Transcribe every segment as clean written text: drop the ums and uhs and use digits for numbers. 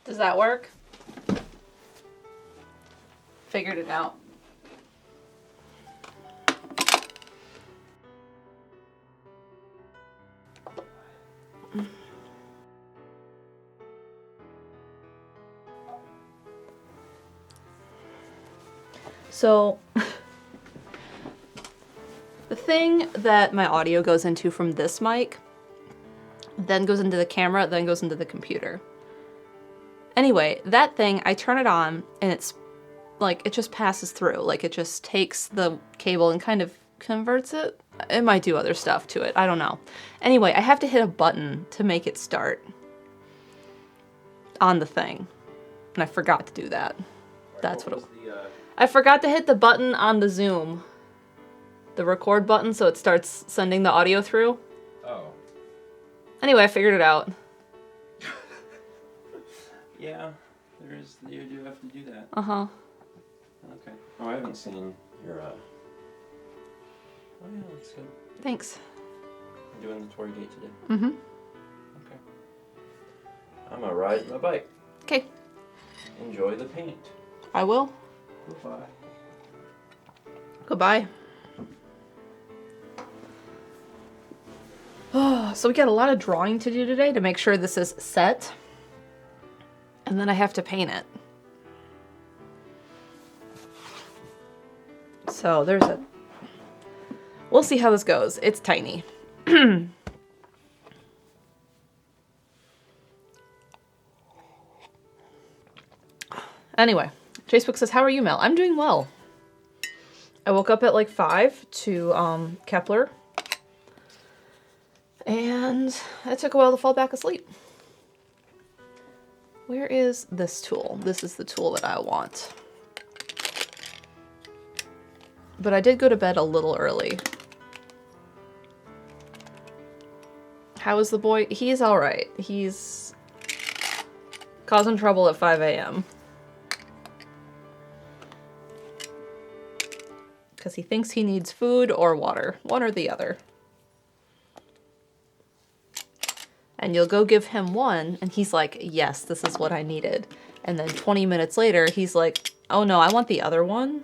Does that work? Figured it out. So, the thing that my audio goes into from this mic, then goes into the camera, then goes into the computer. Anyway, that thing, I turn it on, and it's like, it just passes through. Like, it just takes the cable and kind of converts it. It might do other stuff to it, I don't know. Anyway, I have to hit a button to make it start on the thing. And I forgot to do that. That's what it was. I forgot to hit the button on the Zoom. The record button, so it starts sending the audio through. Oh. Anyway, I figured it out. Yeah, you do have to do that. Uh-huh. Okay. Oh, I haven't seen your, Oh yeah, that's good. Thanks. You're doing the Torii gate today? Mm-hmm. Okay. I'm gonna ride my bike. Okay. Enjoy the paint. I will. Goodbye. Goodbye. Oh, so we got a lot of drawing to do today to make sure this is set. And then I have to paint it. So there's a... We'll see how this goes. It's tiny. Anyway, Facebook says, how are you, Mel? I'm doing well. I woke up at like 5 to Kepler. And it took a while to fall back asleep. Where is this tool? This is the tool that I want. But I did go to bed a little early. How is the boy? He's alright. He's causing trouble at 5 a.m. Because he thinks he needs food or water. One or the other. And you'll go give him one, and he's like, yes, this is what I needed. And then 20 minutes later, he's like, oh no, I want the other one.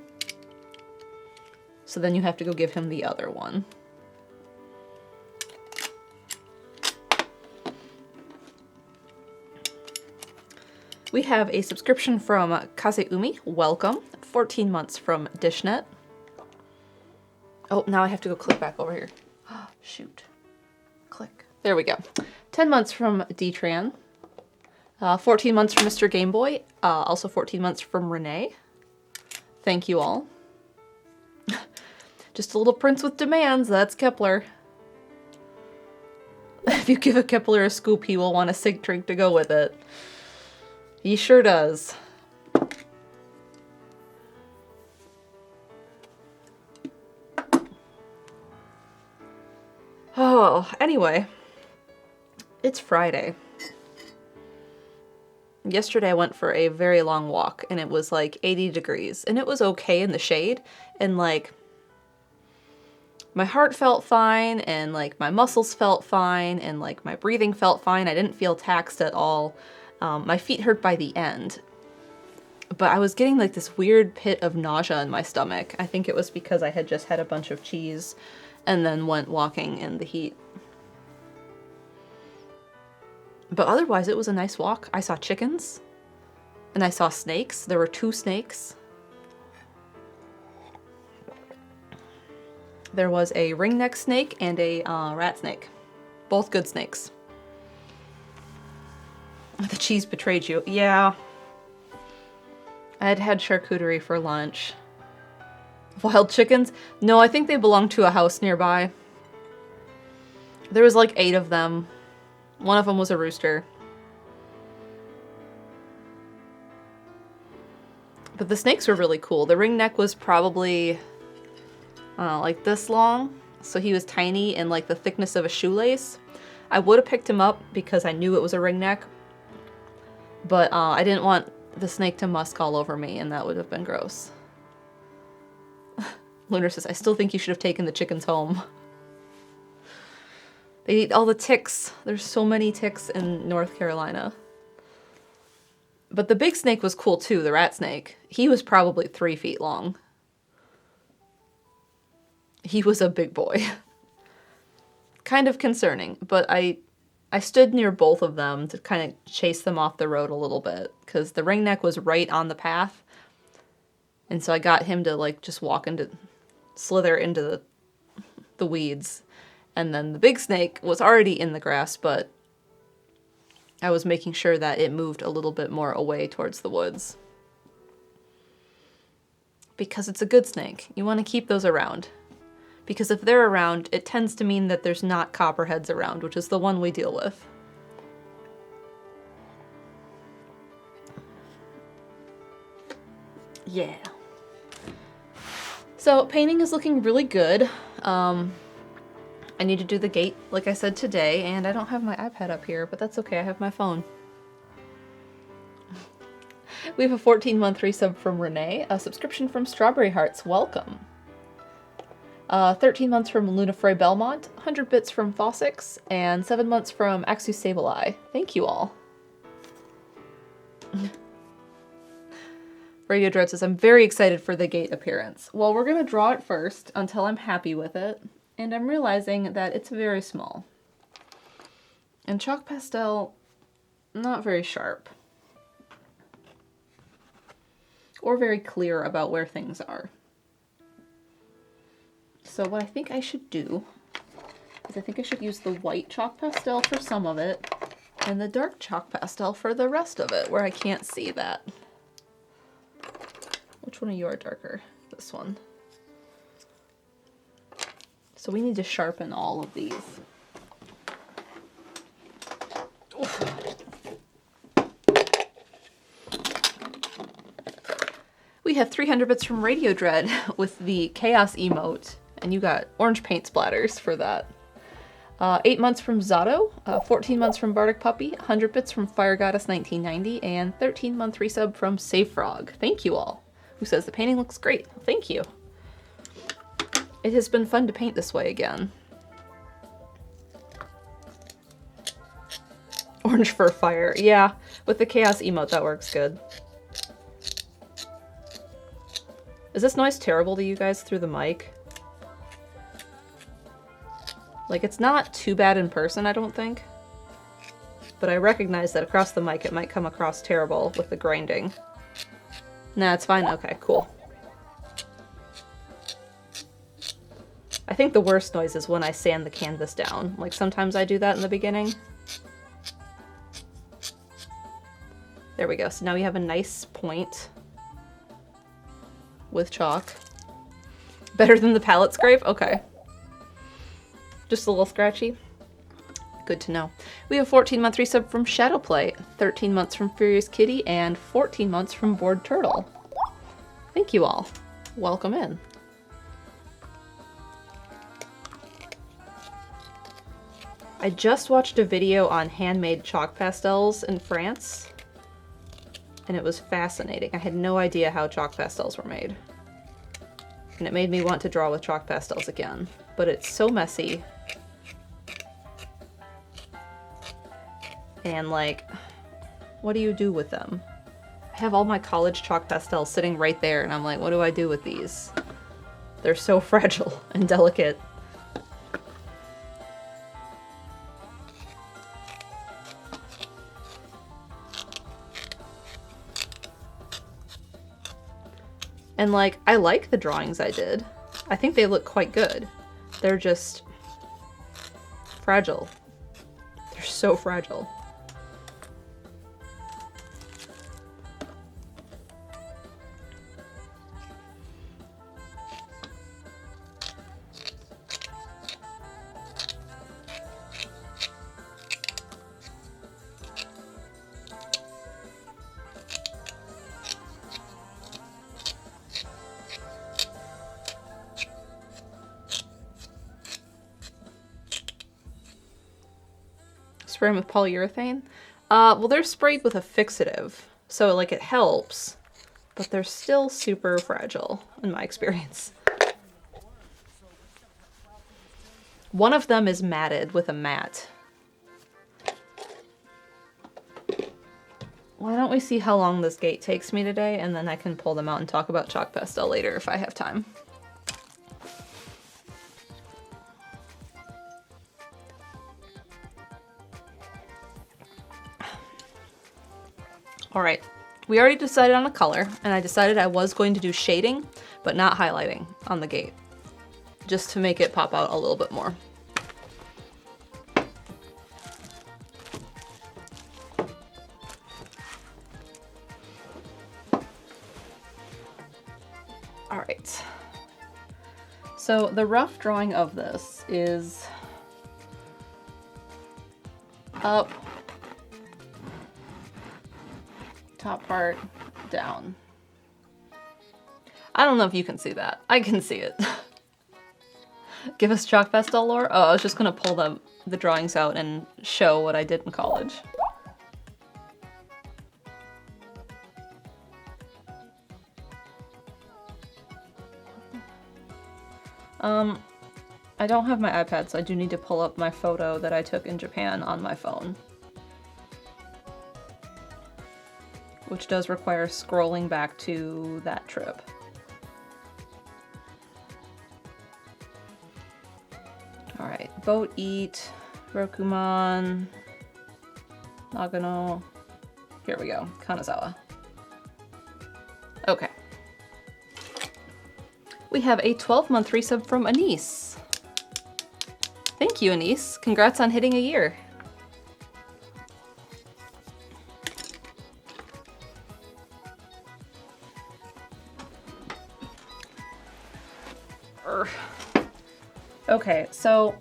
So then you have to go give him the other one. We have a subscription from Kazeumi. Welcome. 14 months from Dishnet. Oh, now I have to go click back over here. Shoot. Click. There we go. 10 months from Detran. 14 months from Mr. Game Boy. Also 14 months from Renee. Thank you all. Just a little prince with demands. That's Kepler. If you give a Kepler a scoop, he will want a sig drink to go with it. He sure does. Oh, anyway. It's Friday. Yesterday I went for a very long walk and it was like 80 degrees and it was okay in the shade and like my heart felt fine and like my muscles felt fine and like my breathing felt fine. I didn't feel taxed at all. My feet hurt by the end, but I was getting like this weird pit of nausea in my stomach. I think it was because I had just had a bunch of cheese and then went walking in the heat. But otherwise, it was a nice walk. I saw chickens, and I saw snakes. There were 2 snakes. There was a ringneck snake and a rat snake. Both good snakes. The cheese betrayed you. Yeah. I had had charcuterie for lunch. Wild chickens? No, I think they belong to a house nearby. There was like 8 of them. One of them was a rooster. But the snakes were really cool. The ringneck was probably like this long. So he was tiny and like the thickness of a shoelace. I would have picked him up because I knew it was a ringneck. But I didn't want the snake to musk all over me and that would have been gross. Lunar says, I still think you should have taken the chickens home. They eat all the ticks. There's so many ticks in North Carolina. But the big snake was cool too, the rat snake. He was probably 3 feet long. He was a big boy. Kind of concerning, but I stood near both of them to kind of chase them off the road a little bit, because the ringneck was right on the path. And so I got him to like just slither into the weeds. And then the big snake was already in the grass, but I was making sure that it moved a little bit more away towards the woods. Because it's a good snake. You want to keep those around. Because if they're around, it tends to mean that there's not copperheads around, which is the one we deal with. Yeah. So painting is looking really good. I need to do the gate, like I said, today, and I don't have my iPad up here, but that's okay, I have my phone. We have a 14-month resub from Renee, a subscription from Strawberry Hearts, welcome. 13 months from Luna Frey Belmont, 100 bits from Fossix, and 7 months from Axu Sableye. Thank you all. Radio Dread says, I'm very excited for the gate appearance. Well, we're going to draw it first until I'm happy with it. And I'm realizing that it's very small. And chalk pastel, not very sharp. Or very clear about where things are. So what I think I should do is I think I should use the white chalk pastel for some of it, and the dark chalk pastel for the rest of it, where I can't see that. Which one of you are darker? This one. So we need to sharpen all of these. We have 300 bits from Radio Dread with the Chaos emote, and you got orange paint splatters for that. 8 months from Zato, 14 months from Bardic Puppy, 100 bits from Fire Goddess 1990, and 13-month resub from Save Frog. Thank you all. Who says the painting looks great. Thank you. It has been fun to paint this way again. Orange fur fire. Yeah, with the chaos emote that works good. Is this noise terrible to you guys through the mic? Like, it's not too bad in person, I don't think. But I recognize that across the mic it might come across terrible with the grinding. Nah, it's fine. Okay, cool. I think the worst noise is when I sand the canvas down. Like, sometimes I do that in the beginning. There we go. So now we have a nice point with chalk. Better than the palette scrape? Okay. Just a little scratchy. Good to know. We have 14-month resub from Shadowplay, 13 months from Furious Kitty, and 14 months from Bored Turtle. Thank you all. Welcome in. I just watched a video on handmade chalk pastels in France, and it was fascinating. I had no idea how chalk pastels were made. And it made me want to draw with chalk pastels again, but it's so messy. And like, what do you do with them? I have all my college chalk pastels sitting right there, and I'm like, what do I do with these? They're so fragile and delicate. And like, I like the drawings I did. I think they look quite good. They're just fragile. They're so fragile. Spray them with polyurethane? Well, they're sprayed with a fixative, so like it helps, but they're still super fragile in my experience. One of them is matted with a mat. why don't we see how long this gate takes me today, and then I can pull them out and talk about chalk pastel later if I have time. All right, we already decided on a color, and I decided I was going to do shading, but not highlighting on the gate, just to make it pop out a little bit more. All right, so the rough drawing of this is up, top part, down. I don't know if you can see that. I can see it. Give us chalk pastel lore? Oh, I was just gonna pull the drawings out and show what I did in college. I don't have my iPad, so I do need to pull up my photo that I took in Japan on my phone. Which does require scrolling back to that trip. Alright, Boat Eat, Rokumon, Nagano. Here we go, Kanazawa. Okay. We have a 12-month resub from Anise. Thank you, Anise. Congrats on hitting a year. Okay, so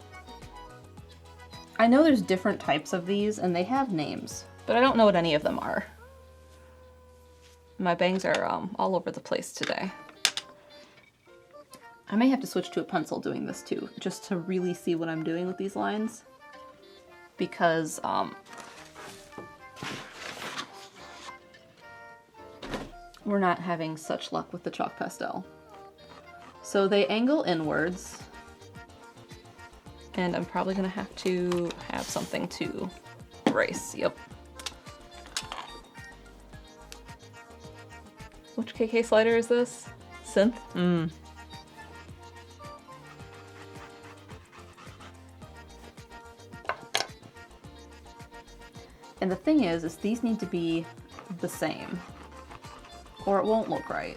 I know there's different types of these and they have names, but I don't know what any of them are. My bangs are all over the place today. I may have to switch to a pencil doing this too, just to really see what I'm doing with these lines. Because we're not having such luck with the chalk pastel. So they angle inwards, and I'm probably gonna have to have something to erase, yep. Which KK slider is this? Synth? And the thing is these need to be the same, or it won't look right,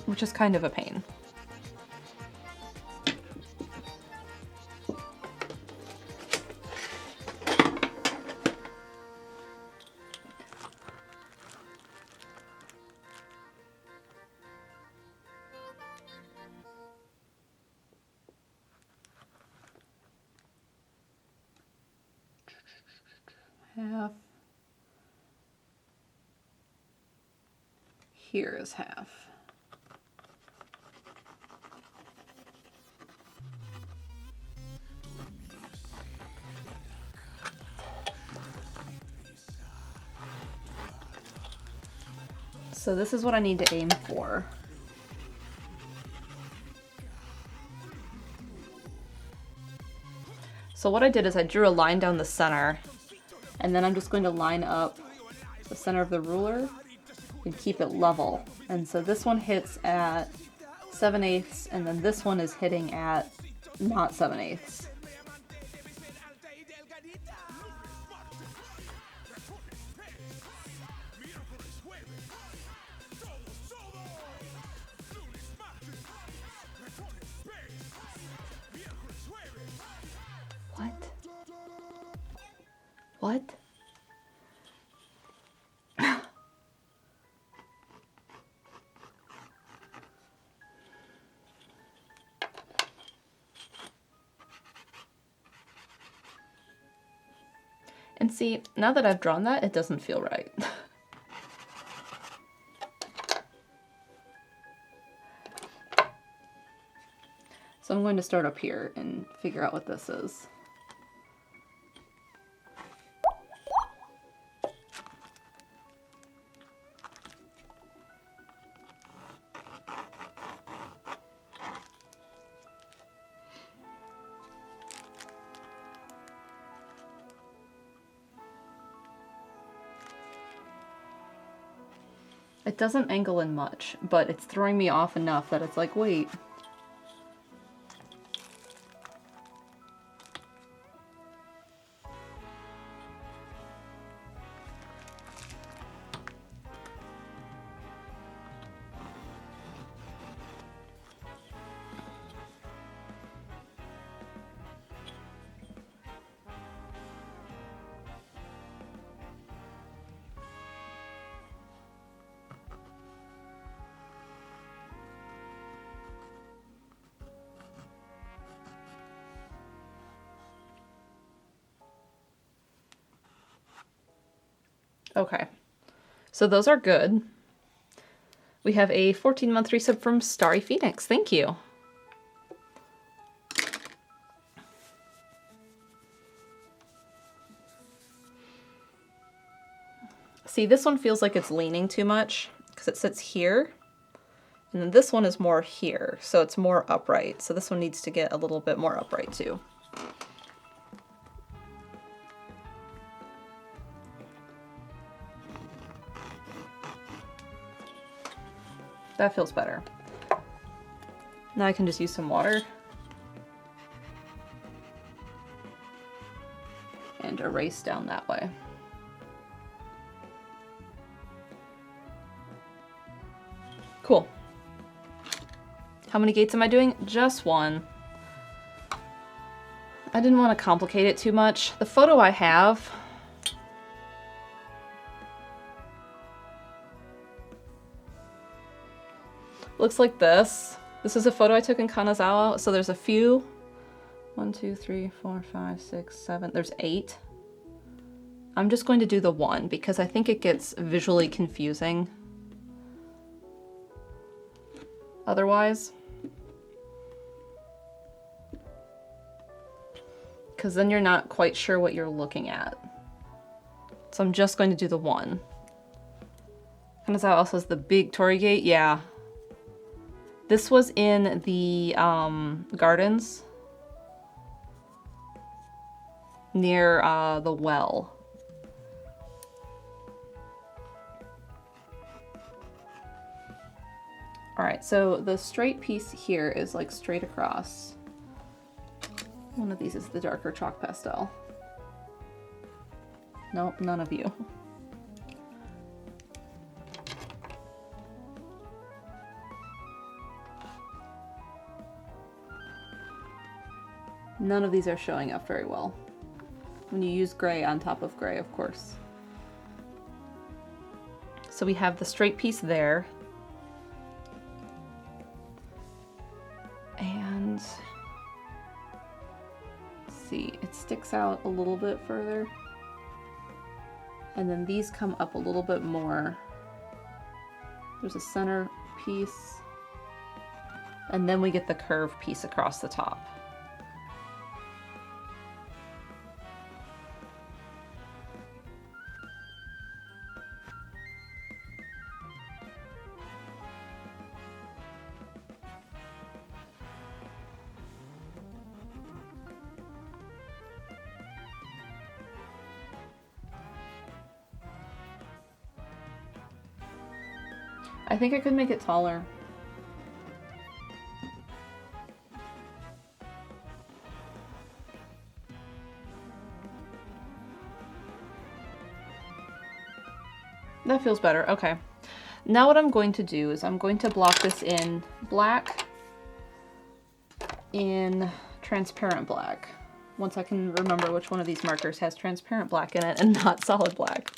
which is kind of a pain. Half. Here is half. So this is what I need to aim for. So what I did is I drew a line down the center, and then I'm just going to line up the center of the ruler and keep it level. And so this one hits at 7/8, and then this one is hitting at not 7/8. What? And see, now that I've drawn that, it doesn't feel right. So I'm going to start up here and figure out what this is. It doesn't angle in much, but it's throwing me off enough that it's like, wait. Okay, so those are good. We have a 14-month resub from Starry Phoenix. Thank you. See, this one feels like it's leaning too much because it sits here. And then this one is more here, so it's more upright. So this one needs to get a little bit more upright too. That feels better. Now I can just use some water. And erase down that way. Cool. How many gates am I doing? Just one. I didn't want to complicate it too much. The photo I have looks like this. This is a photo I took in Kanazawa. So there's a few. 1, 2, 3, 4, 5, 6, 7. There's 8. I'm just going to do the one because I think it gets visually confusing otherwise. Because then you're not quite sure what you're looking at. So I'm just going to do the one. Kanazawa also has the big Torii gate. Yeah. This was in the gardens near the well. All right, so the straight piece here is like straight across. One of these is the darker chalk pastel. Nope, none of you. None of these are showing up very well. When you use gray on top of gray, of course. So we have the straight piece there. And let's see, it sticks out a little bit further. And then these come up a little bit more. There's a center piece. And then we get the curve piece across the top. I think I could make it taller. That feels better. Okay. Now what I'm going to do is I'm going to block this in black, in transparent black. Once I can remember which one of these markers has transparent black in it and not solid black.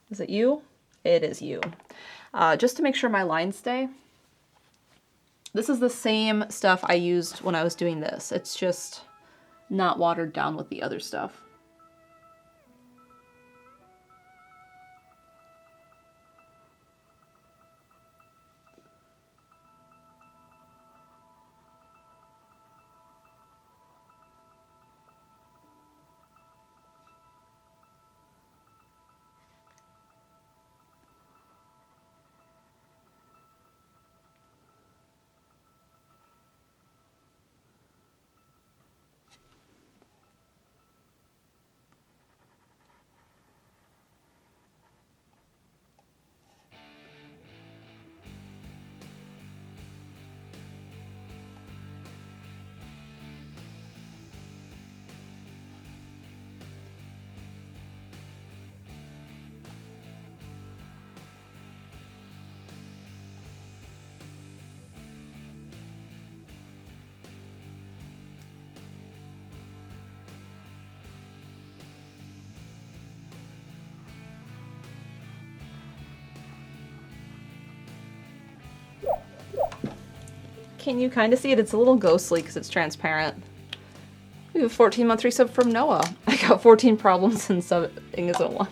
Is it you? It is you. Just to make sure my lines stay. This is the same stuff I used when I was doing this. It's just not watered down with the other stuff. can you kind of see it? It's a little ghostly because it's transparent. We have a 14-month resub from Noah. I got 14 problems and subbing isn't one.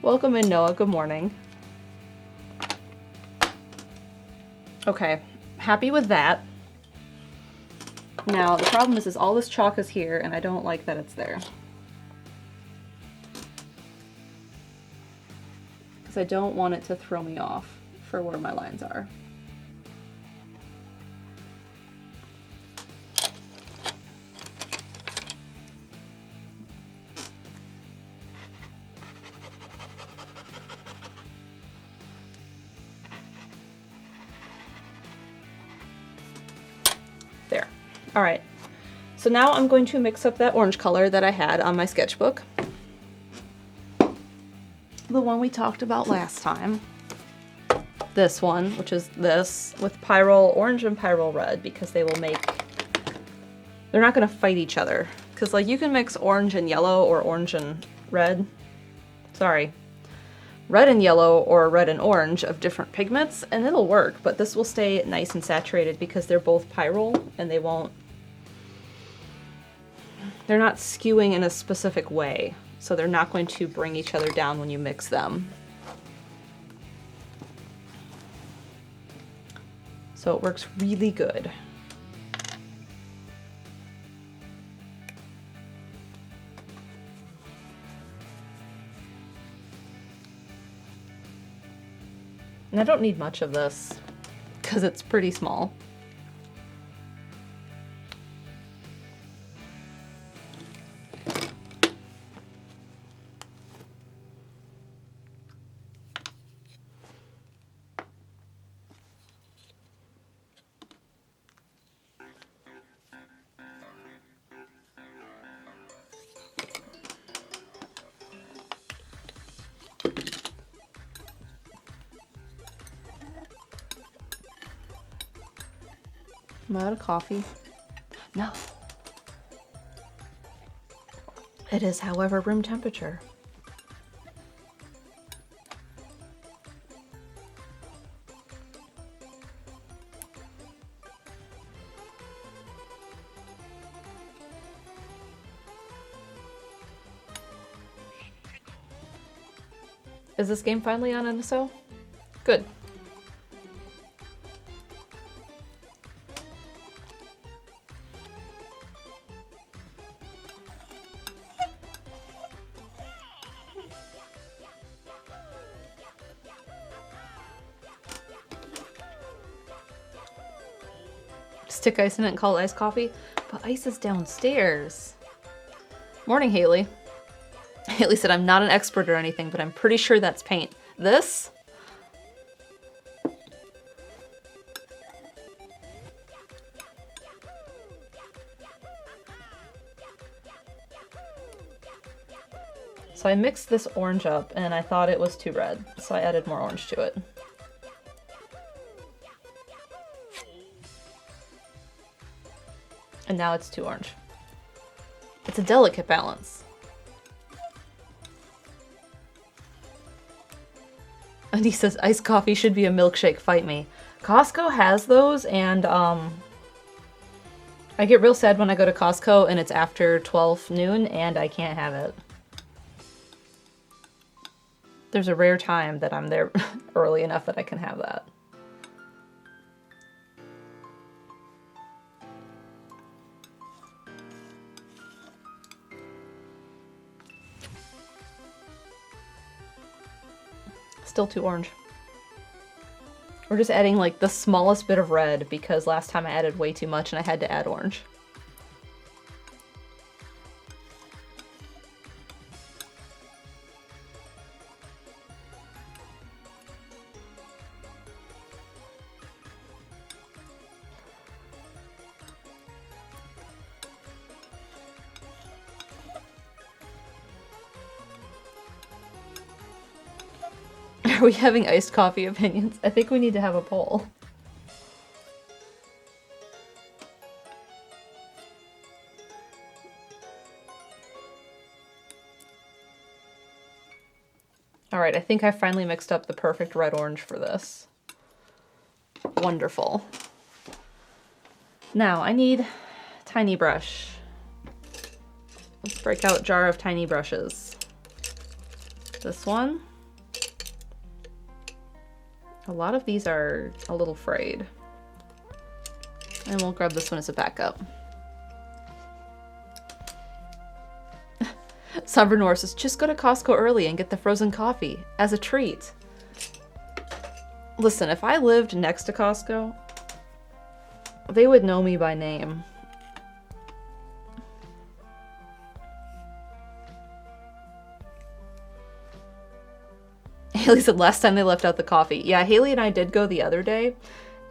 Welcome in, Noah. Good morning. Okay, happy with that. Now, the problem is all this chalk is here, and I don't like that it's there. Because I don't want it to throw me off for where my lines are. There. All right. So now I'm going to mix up that orange color that I had on my sketchbook. The one we talked about last time. This one, which is this, with Pyrrole Orange and Pyrrole Red, because they will make... They're not going to fight each other. Because, like, you can mix orange and yellow or orange and red. Sorry. Red and yellow or red and orange of different pigments, and it'll work, but this will stay nice and saturated because they're both Pyrrole, and they won't... They're not skewing in a specific way, so they're not going to bring each other down when you mix them. So it works really good. And I don't need much of this because it's pretty small. Am I out of coffee? No. It is, however, room temperature. Is this game finally on NSO? Good. Stick ice in it and call it iced coffee, but ice is downstairs. Morning, Haley. Haley said, I'm not an expert or anything, but I'm pretty sure that's paint. This? So I mixed this orange up and I thought it was too red, so I added more orange to it. And now it's too orange. It's a delicate balance. And he says, iced coffee should be a milkshake, fight me. Costco has those, and I get real sad when I go to Costco and it's after 12 noon and I can't have it. There's a rare time that I'm there early enough that I can have that. Still too orange. We're just adding like the smallest bit of red because last time I added way too much and I had to add orange. Are we having iced coffee opinions? I think we need to have a poll. Alright, I think I finally mixed up the perfect red-orange for this. Wonderful. Now, I need tiny brush. Let's break out jar of tiny brushes. This one. A lot of these are a little frayed. And we'll grab this one as a backup. Sovereign Norse says, just go to Costco early and get the frozen coffee as a treat. Listen, if I lived next to Costco, they would know me by name. Haley said last time they left out the coffee. Yeah, Haley and I did go the other day,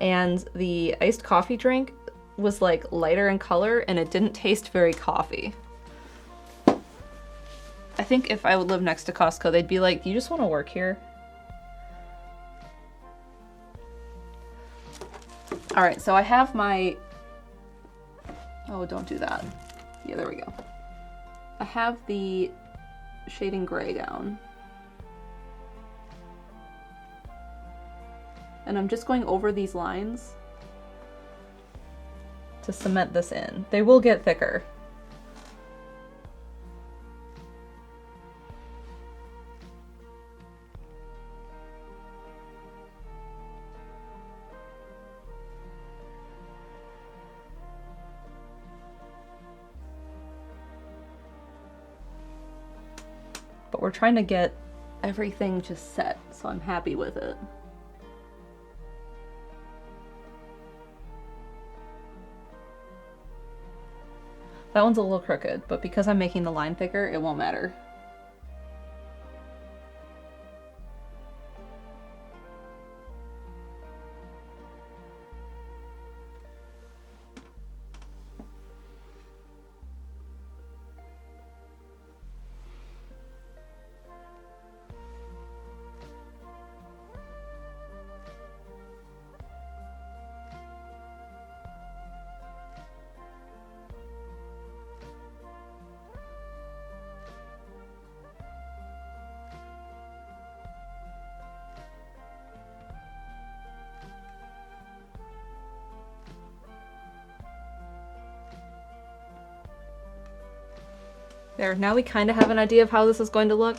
and the iced coffee drink was like lighter in color and it didn't taste very coffee. I think if I would live next to Costco, they'd be like, you just want to work here? All right, so I have my... Oh, don't do that. Yeah, there we go. I have the shading gray down. And I'm just going over these lines to cement this in. They will get thicker. But we're trying to get everything just set, so I'm happy with it. That one's a little crooked, but because I'm making the line thicker, it won't matter. There, now we kind of have an idea of how this is going to look.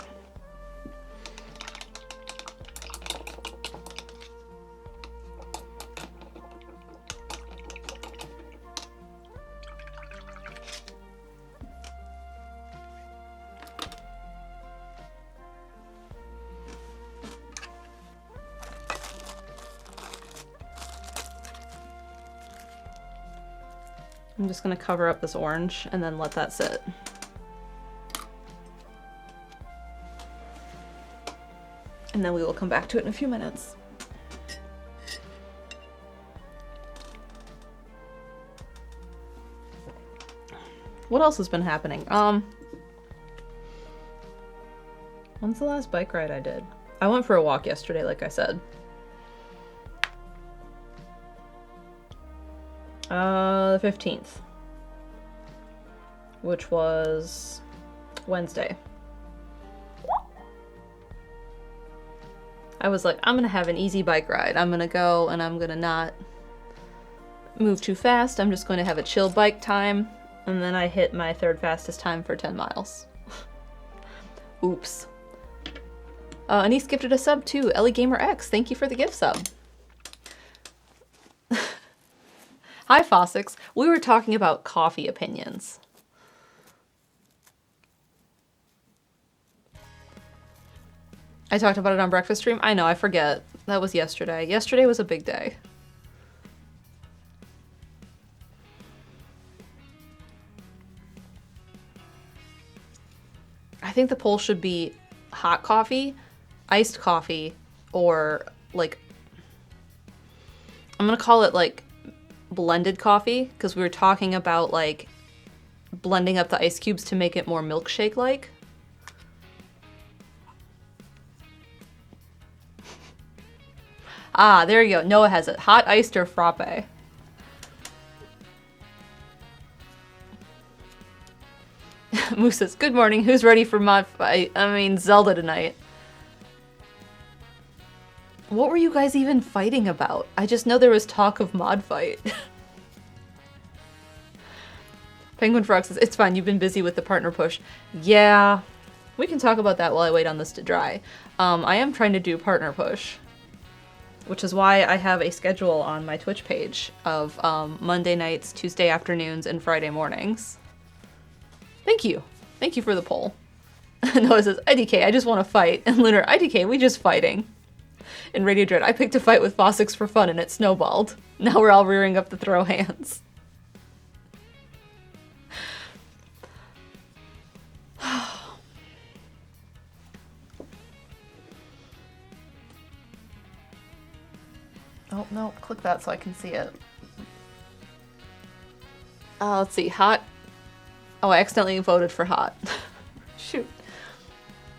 I'm just going to cover up this orange and then let that sit. And then we will come back to it in a few minutes. What else has been happening? When's the last bike ride I did? I went for a walk yesterday, like I said. The 15th. Which was Wednesday. I was like, I'm gonna have an easy bike ride. I'm gonna go and I'm gonna not move too fast. I'm just going to have a chill bike time. And then I hit my third fastest time for 10 miles. Oops. Anise gifted a sub too. Ellie Gamer X, thank you for the gift sub. Hi Fossix. We were talking about coffee opinions. I talked about it on breakfast stream. I know, I forget. That was yesterday. Yesterday was a big day. I think the poll should be hot coffee, iced coffee, or like, I'm gonna call it like blended coffee, because we were talking about like blending up the ice cubes to make it more milkshake-like. Ah, there you go. Noah has it. Hot, iced, or frappe. Moose says, good morning. Who's ready for mod fight? I mean, Zelda tonight. What were you guys even fighting about? I just know there was talk of mod fight. Penguin Frog says, it's fine, you've been busy with the partner push. Yeah, we can talk about that while I wait on this to dry. I am trying to do partner push, which is why I have a schedule on my Twitch page of Monday nights, Tuesday afternoons, and Friday mornings. Thank you. Thank you for the poll. Noah says, IDK, I just want to fight. And Lunar, IDK, we just fighting. In Radio Dread, I picked a fight with Fossix for fun and it snowballed. Now we're all rearing up to throw hands. Oh, no, click that so I can see it. Let's see, hot. Oh, I accidentally voted for hot. Shoot.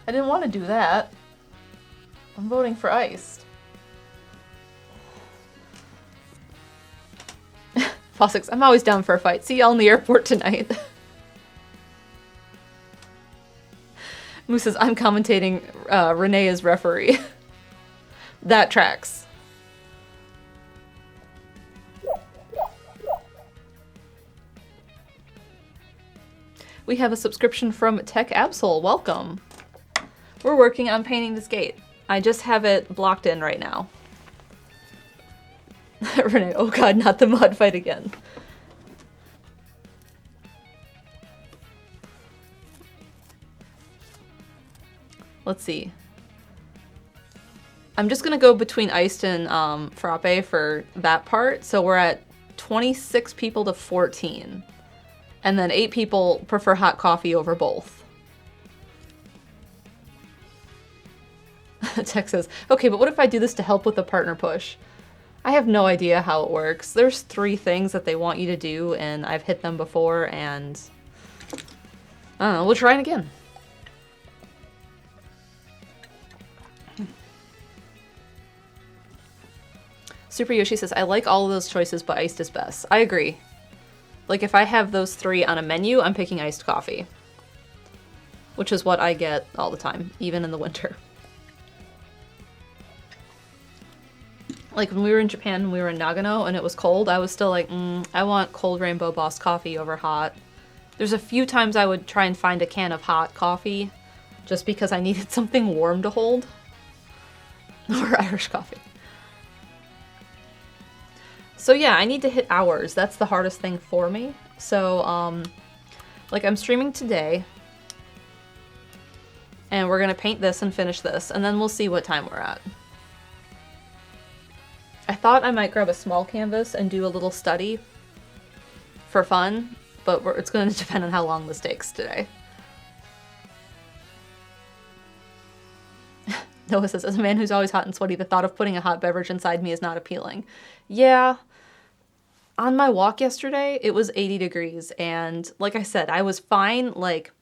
I didn't want to do that. I'm voting for iced. Fossix, I'm always down for a fight. See y'all in the airport tonight. Moose says, I'm commentating Renee as referee. That tracks. We have a subscription from Tech Absol. Welcome. We're working on painting this gate. I just have it blocked in right now. Renee, oh god, not the mud fight again. Let's see. I'm just gonna go between iced and frappe for that part. So we're at 26 people to 14. And then 8 people prefer hot coffee over both. Tech says, okay, but what if I do this to help with the partner push? I have no idea how it works. There's 3 things that they want you to do, and I've hit them before, and I don't know, we'll try it again. Super Yoshi says, I like all of those choices, but iced is best. I agree. Like, if I have those 3 on a menu, I'm picking iced coffee. Which is what I get all the time, even in the winter. Like, when we were in Japan, when we were in Nagano, and it was cold, I was still like, I want cold Rainbow Boss coffee over hot. There's a few times I would try and find a can of hot coffee, just because I needed something warm to hold. Or Irish coffee. So yeah, I need to hit hours. That's the hardest thing for me. So, like, I'm streaming today. And we're gonna paint this and finish this, and then we'll see what time we're at. I thought I might grab a small canvas and do a little study for fun, but it's gonna depend on how long this takes today. Noah says, as a man who's always hot and sweaty, the thought of putting a hot beverage inside me is not appealing. Yeah. On my walk yesterday, it was 80 degrees, and like I said, I was fine. Like,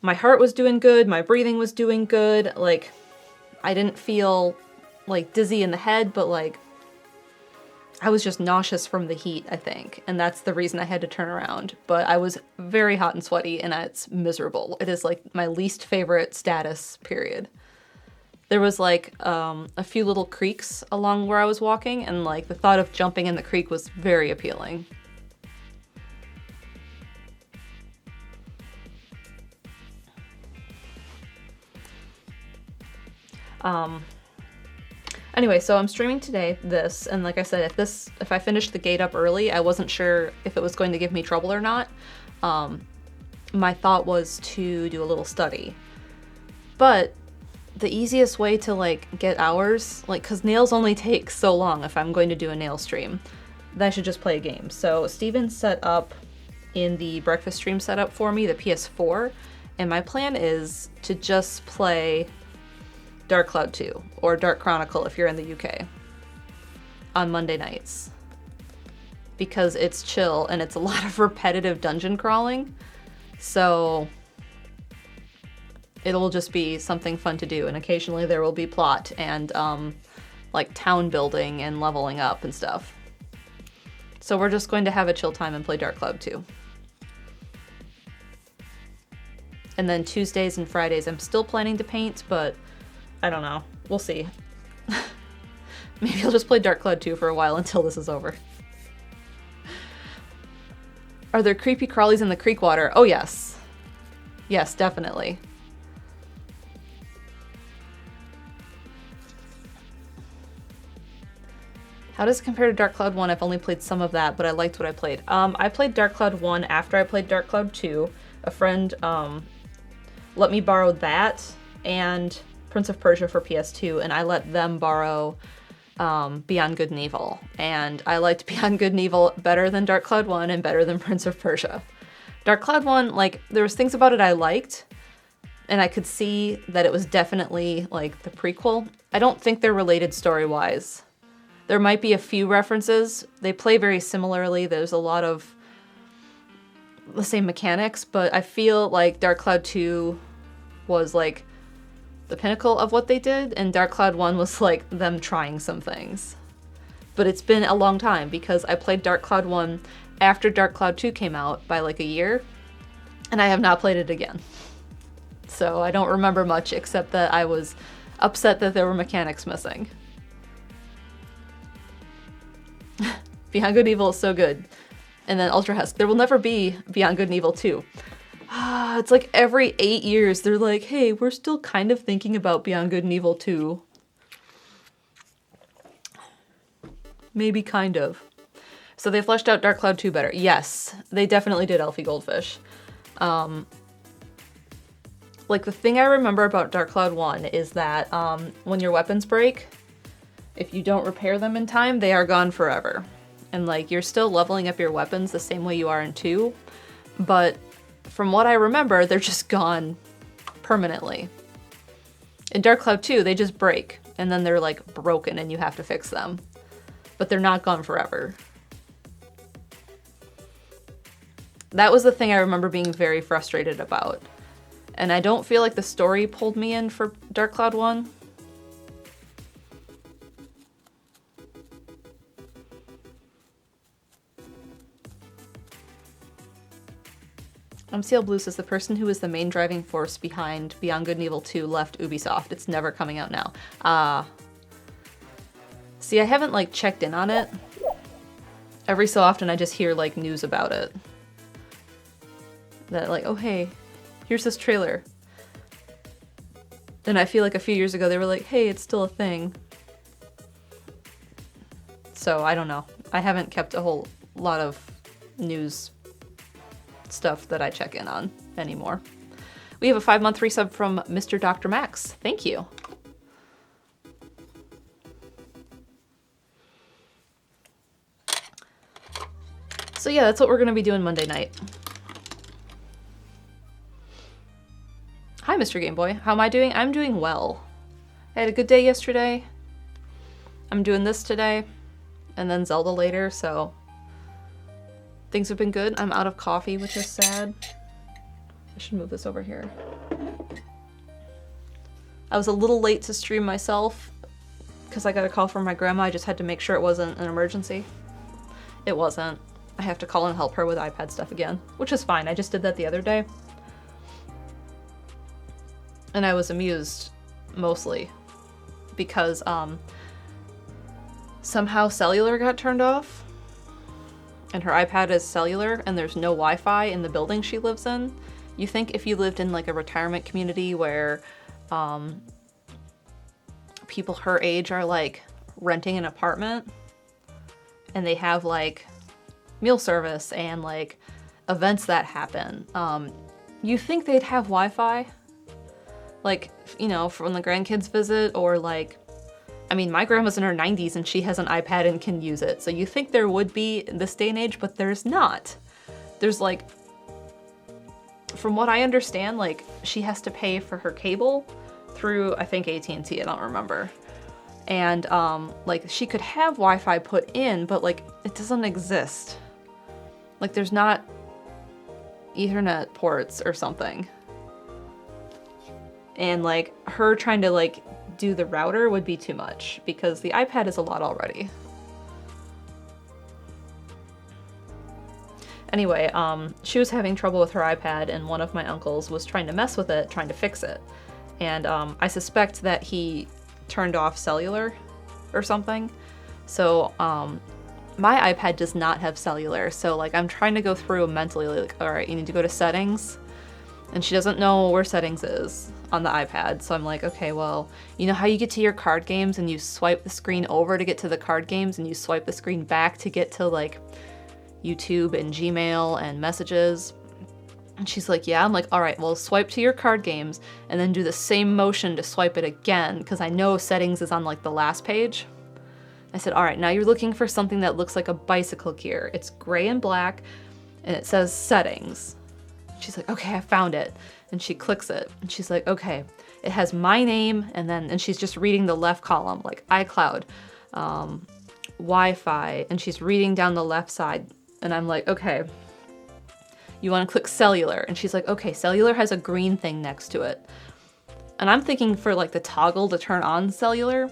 my heart was doing good, my breathing was doing good, like, I didn't feel, like, dizzy in the head, but, like, I was just nauseous from the heat, I think, and that's the reason I had to turn around. But I was very hot and sweaty, and it's miserable. It is, like, my least favorite status, period. There was, like, a few little creeks along where I was walking, and, like, the thought of jumping in the creek was very appealing. Anyway, so I'm streaming today this, and like I said, if I finished the gate up early, I wasn't sure if it was going to give me trouble or not. My thought was to do a little study. But the easiest way to, like, get hours, like, because nails only take so long if I'm going to do a nail stream, then I should just play a game. So Steven set up in the breakfast stream setup for me the PS4, and my plan is to just play Dark Cloud 2, or Dark Chronicle if you're in the UK, on Monday nights. Because it's chill, and it's a lot of repetitive dungeon crawling, so it'll just be something fun to do, and occasionally there will be plot and, like, town building and leveling up and stuff. So we're just going to have a chill time and play Dark Cloud 2. And then Tuesdays and Fridays I'm still planning to paint, but I don't know. We'll see. Maybe I'll just play Dark Cloud 2 for a while until this is over. Are there creepy crawlies in the creek water? Oh, yes. Yes, definitely. How does it compare to Dark Cloud 1? I've only played some of that, but I liked what I played. I played Dark Cloud 1 after I played Dark Cloud 2. A friend let me borrow that and Prince of Persia for PS2, and I let them borrow Beyond Good and Evil. And I liked Beyond Good and Evil better than Dark Cloud 1 and better than Prince of Persia. Dark Cloud 1, like, there was things about it I liked, and I could see that it was definitely, like, the prequel. I don't think they're related story-wise. There might be a few references. They play very similarly. There's a lot of the same mechanics, but I feel like Dark Cloud 2 was, like, the pinnacle of what they did, and Dark Cloud 1 was, like, them trying some things. But it's been a long time, because I played Dark Cloud 1 after Dark Cloud 2 came out by, like, a year, and I have not played it again. So I don't remember much, except that I was upset that there were mechanics missing. Beyond Good and Evil is so good. And then Ultra Husk. There will never be Beyond Good and Evil 2. It's like every 8 years they're like, hey, we're still kind of thinking about Beyond Good and Evil 2. Maybe kind of. So they fleshed out Dark Cloud 2 better. Yes, they definitely did, Elfie Goldfish. Like, the thing I remember about Dark Cloud 1 is that when your weapons break, if you don't repair them in time, they are gone forever. And, like, you're still leveling up your weapons the same way you are in 2, but from what I remember, they're just gone permanently. In Dark Cloud 2, they just break, and then they're, like, broken and you have to fix them. But they're not gone forever. That was the thing I remember being very frustrated about. And I don't feel like the story pulled me in for Dark Cloud 1. MCL Blue says the person who was the main driving force behind Beyond Good and Evil 2 left Ubisoft. It's never coming out now. See, I haven't, like, checked in on it. Every so often I just hear, like, news about it. That, like, oh hey, here's this trailer. And I feel like a few years ago they were like, hey, it's still a thing. So, I don't know. I haven't kept a whole lot of news stuff that I check in on anymore. We have a 5-month resub from Mr. Dr. Max. Thank you. So yeah, that's what we're going to be doing Monday night. Hi, Mr. Game Boy. How am I doing? I'm doing well. I had a good day yesterday. I'm doing this today, and then Zelda later, so things have been good. I'm out of coffee, which is sad. I should move this over here. I was a little late to stream myself because I got a call from my grandma. I just had to make sure it wasn't an emergency. It wasn't. I have to call and help her with iPad stuff again, which is fine. I just did that the other day. And I was amused, mostly, because somehow cellular got turned off. And her iPad is cellular, and there's no Wi-Fi in the building she lives in. You think if you lived in, like, a retirement community where people her age are, like, renting an apartment, and they have, like, meal service and, like, events that happen, you think they'd have Wi-Fi? Like, you know, for when the grandkids visit, or, like, I mean, my grandma's in her 90s and she has an iPad and can use it. So you think there would be in this day and age, but there's not. There's, like, from what I understand, like, she has to pay for her cable through, I think, AT&T, I don't remember. And, like, she could have Wi-Fi put in, but, like, it doesn't exist. Like, there's not Ethernet ports or something. And, like, her trying to, like, do the router would be too much, because the iPad is a lot already. Anyway, she was having trouble with her iPad, and one of my uncles was trying to mess with it, trying to fix it. And I suspect that he turned off cellular or something. So my iPad does not have cellular, so like I'm trying to go through mentally like, all right, you need to go to settings, and she doesn't know where settings is on the iPad. So I'm like, okay, well, you know how you get to your card games and you swipe the screen over to get to the card games and you swipe the screen back to get to like YouTube and Gmail and messages? And she's like, yeah. I'm like, all right, well, swipe to your card games and then do the same motion to swipe it again, because I know settings is on like the last page. I said, all right, now you're looking for something that looks like a bicycle gear. It's gray and black and it says settings. She's like, okay, I found it. And she clicks it and she's like, okay, it has my name, and she's just reading the left column, like iCloud, Wi-Fi, and she's reading down the left side. And I'm like, okay, you want to click cellular? And she's like, okay, cellular has a green thing next to it. And I'm thinking for like the toggle to turn on cellular.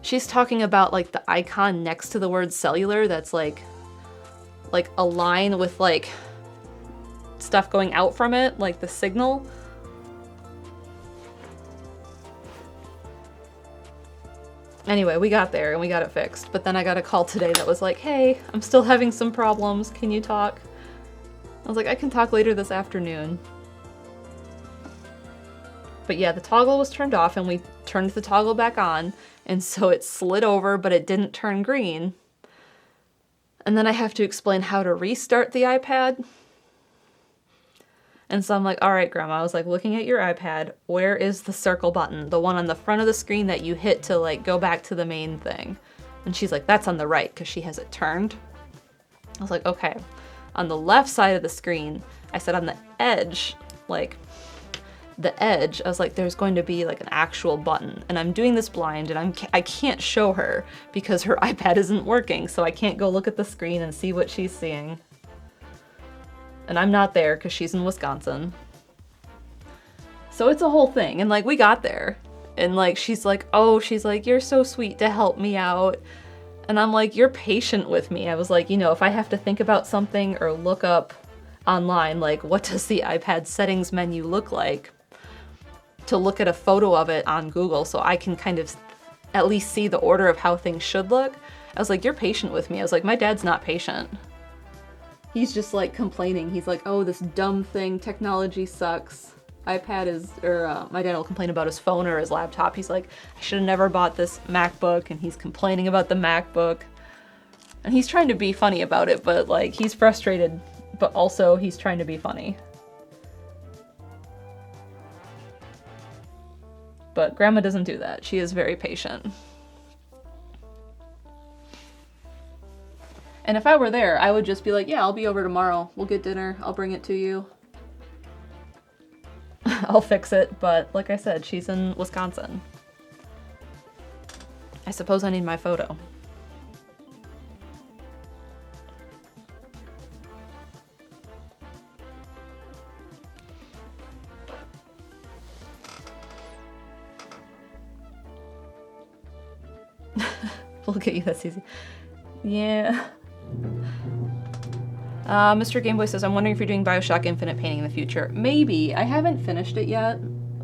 She's talking about like the icon next to the word cellular that's like a line with like stuff going out from it, like the signal. Anyway, we got there and we got it fixed. But then I got a call today that was like, hey, I'm still having some problems. Can you talk? I was like, I can talk later this afternoon. But yeah, the toggle was turned off and we turned the toggle back on. And so it slid over, but it didn't turn green. And then I have to explain how to restart the iPad. And so I'm like, all right, Grandma, I was like looking at your iPad. Where is the circle button? The one on the front of the screen that you hit to like go back to the main thing. And she's like, that's on the right, because she has it turned. I was like, okay. On the left side of the screen, I said on the edge, like the edge, I was like, there's going to be like an actual button. And I'm doing this blind and I can't show her because her iPad isn't working. So I can't go look at the screen and see what she's seeing. And I'm not there because she's in Wisconsin. So it's a whole thing. And like, we got there. And like, she's like, oh, she's like, you're so sweet to help me out. And I'm like, you're patient with me. I was like, you know, if I have to think about something or look up online, like, what does the iPad settings menu look like? To look at a photo of it on Google so I can kind of at least see the order of how things should look. I was like, you're patient with me. I was like, my dad's not patient. He's just like complaining. He's like, oh, this dumb thing, technology sucks. iPad is, or my dad will complain about his phone or his laptop. He's like, I should have never bought this MacBook, and he's complaining about the MacBook. And he's trying to be funny about it, but like, he's frustrated, but also he's trying to be funny. But Grandma doesn't do that. She is very patient. And if I were there, I would just be like, yeah, I'll be over tomorrow. We'll get dinner. I'll bring it to you. I'll fix it. But like I said, she's in Wisconsin. I suppose I need my photo. Look at you, that's easy. Yeah. Mr. Gameboy says, I'm wondering if you're doing Bioshock Infinite painting in the future. Maybe. I haven't finished it yet,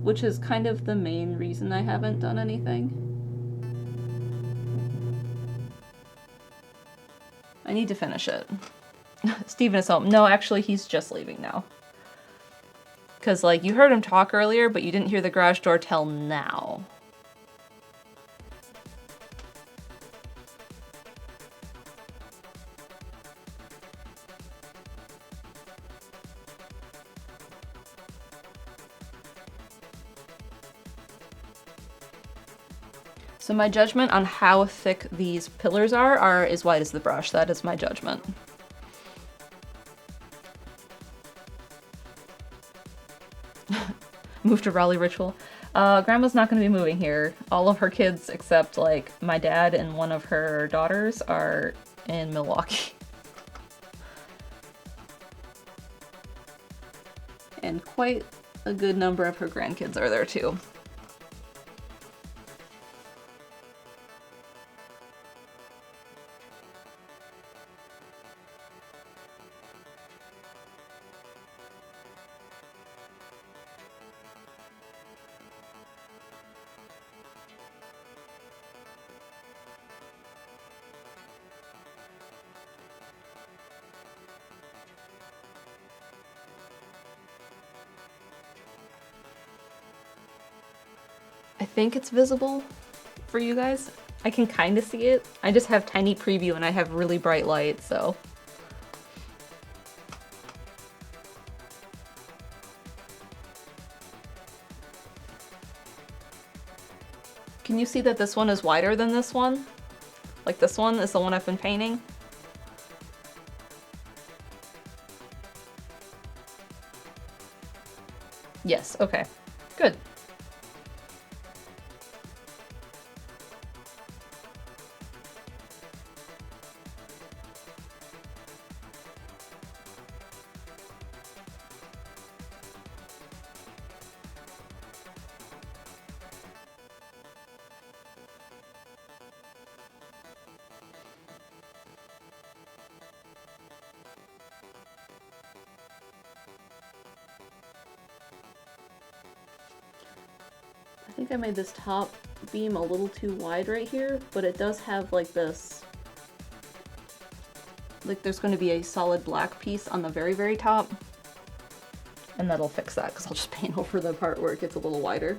which is kind of the main reason I haven't done anything. I need to finish it. Steven is home. No, actually, he's just leaving now. Because, like, you heard him talk earlier, but you didn't hear the garage door till now. So my judgment on how thick these pillars are as wide as the brush. That is my judgment. Move to Raleigh Ritual. Grandma's not going to be moving here. All of her kids, except like my dad and one of her daughters, are in Milwaukee. And quite a good number of her grandkids are there too. I think it's visible for you guys. I can kind of see it. I just have tiny preview and I have really bright light, so. Can you see that this one is wider than this one? Like this one is the one I've been painting? Yes, okay. Good. I think I made this top beam a little too wide right here, but it does have like this, like there's going to be a solid black piece on the very, very top. And that'll fix that because I'll just paint over the part where it gets a little wider.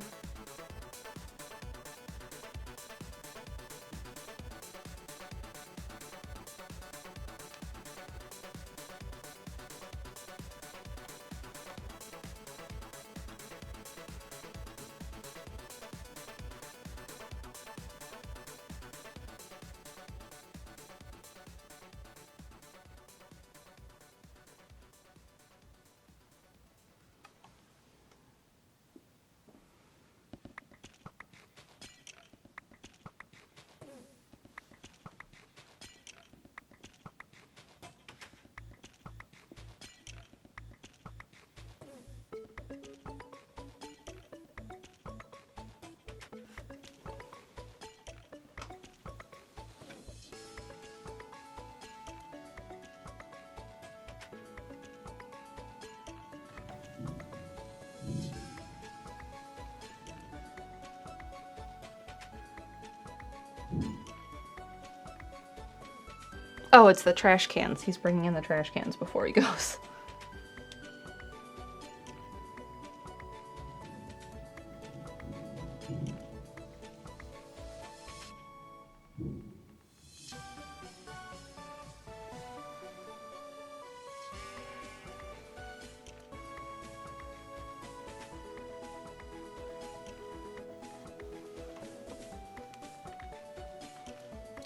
Oh, it's the trash cans. He's bringing in the trash cans before he goes.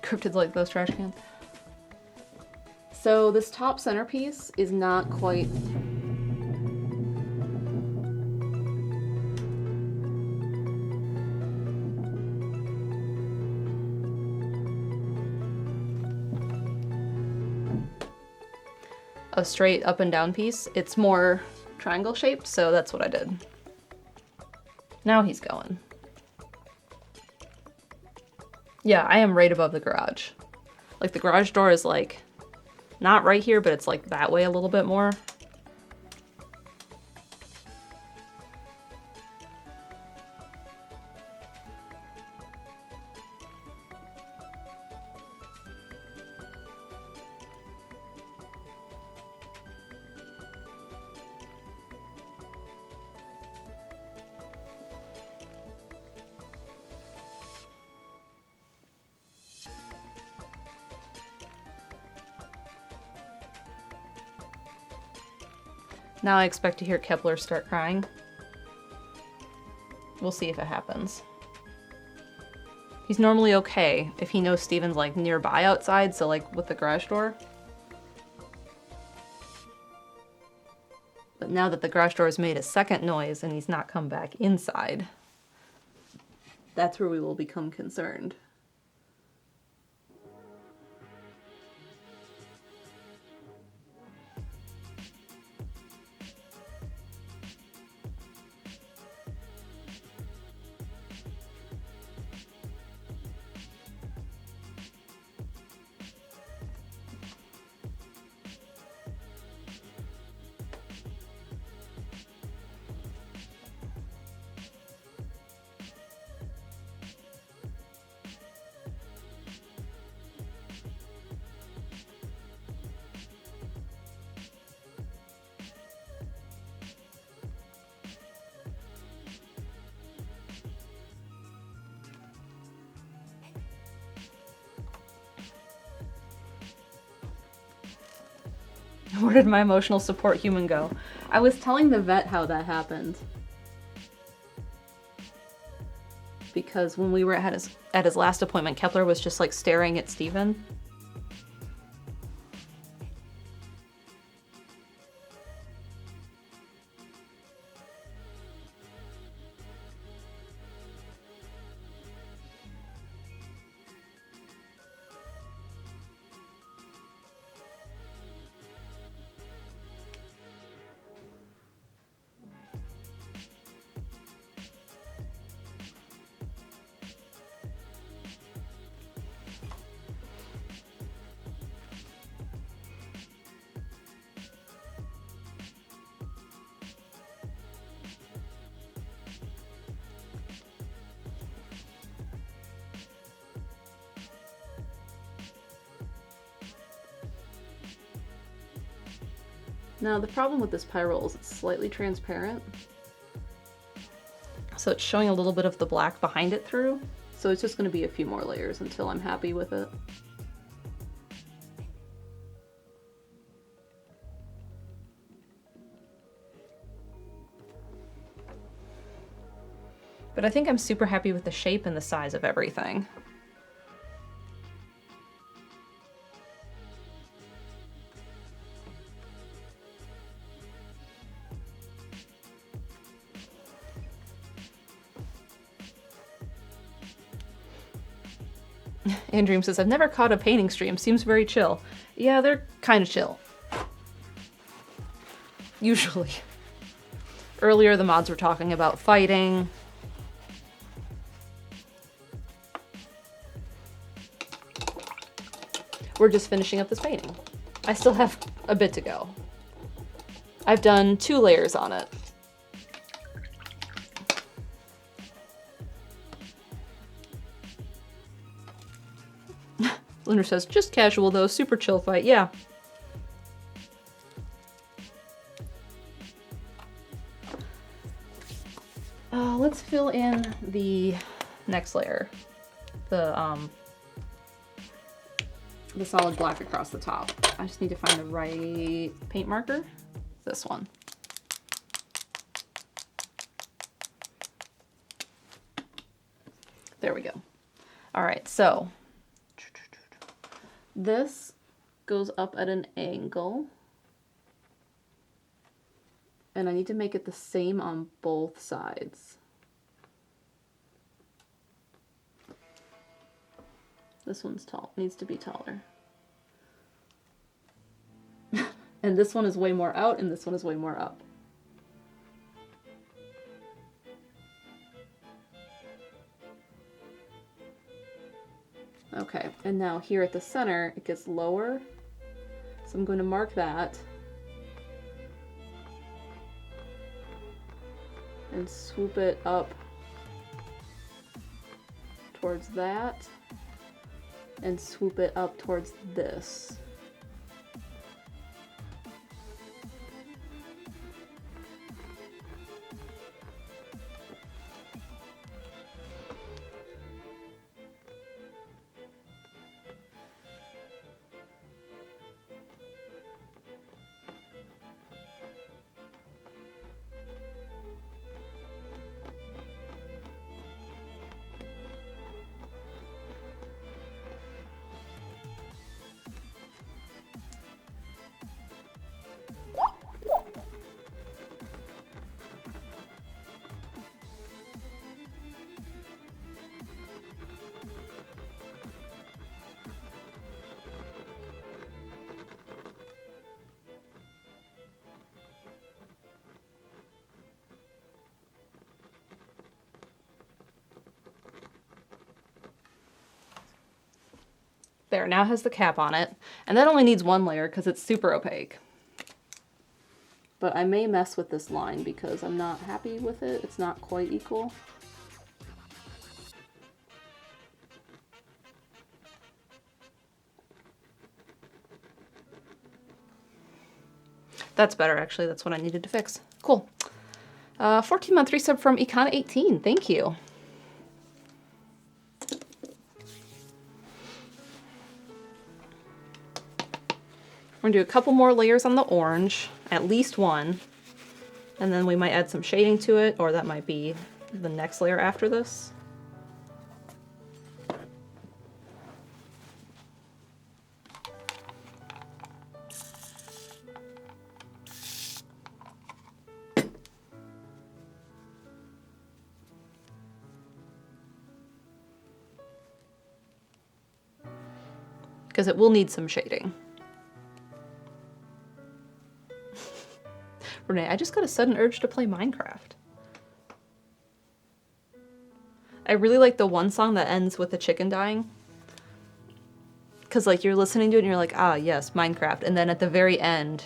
Cryptids like those trash cans. So this top centerpiece is not quite a straight up and down piece. It's more triangle shaped, so that's what I did. Now he's going. Yeah, I am right above the garage. Like the garage door is like not right here, but it's like that way a little bit more. Now I expect to hear Kepler start crying. We'll see if it happens. He's normally okay if he knows Steven's like nearby outside, so like with the garage door. But now that the garage door has made a second noise and he's not come back inside, that's where we will become concerned. Where did my emotional support human go? I was telling the vet how that happened. Because when we were at his last appointment, Kepler was just like staring at Steven. Now the problem with this pie roll is it's slightly transparent. So it's showing a little bit of the black behind it through. So it's just going to be a few more layers until I'm happy with it. But I think I'm super happy with the shape and the size of everything. Andream says, I've never caught a painting stream. Seems very chill. Yeah, they're kind of chill. Usually. Earlier, the mods were talking about fighting. We're just finishing up this painting. I still have a bit to go. I've done 2 layers on it. Lunar says, just casual though, super chill fight, yeah. Let's fill in the next layer. The solid black across the top. I just need to find the right paint marker. This one. There we go. All right, so this goes up at an angle. And I need to make it the same on both sides. This one's tall, needs to be taller. And this one is way more out, and this one is way more up. Okay, and now here at the center, it gets lower. So I'm going to mark that. And swoop it up towards that. And swoop it up towards this. There, now it has the cap on it. And that only needs 1 layer because it's super opaque. But I may mess with this line because I'm not happy with it. It's not quite equal. That's better, actually. That's what I needed to fix. Cool. 14-month resub from Econ18. Thank you. We're gonna do a couple more layers on the orange, at least one. And then we might add some shading to it, or that might be the next layer after this. Because it will need some shading. Renee, I just got a sudden urge to play Minecraft. I really like the one song that ends with the chicken dying. Because like you're listening to it and you're like, ah yes, Minecraft. And then at the very end,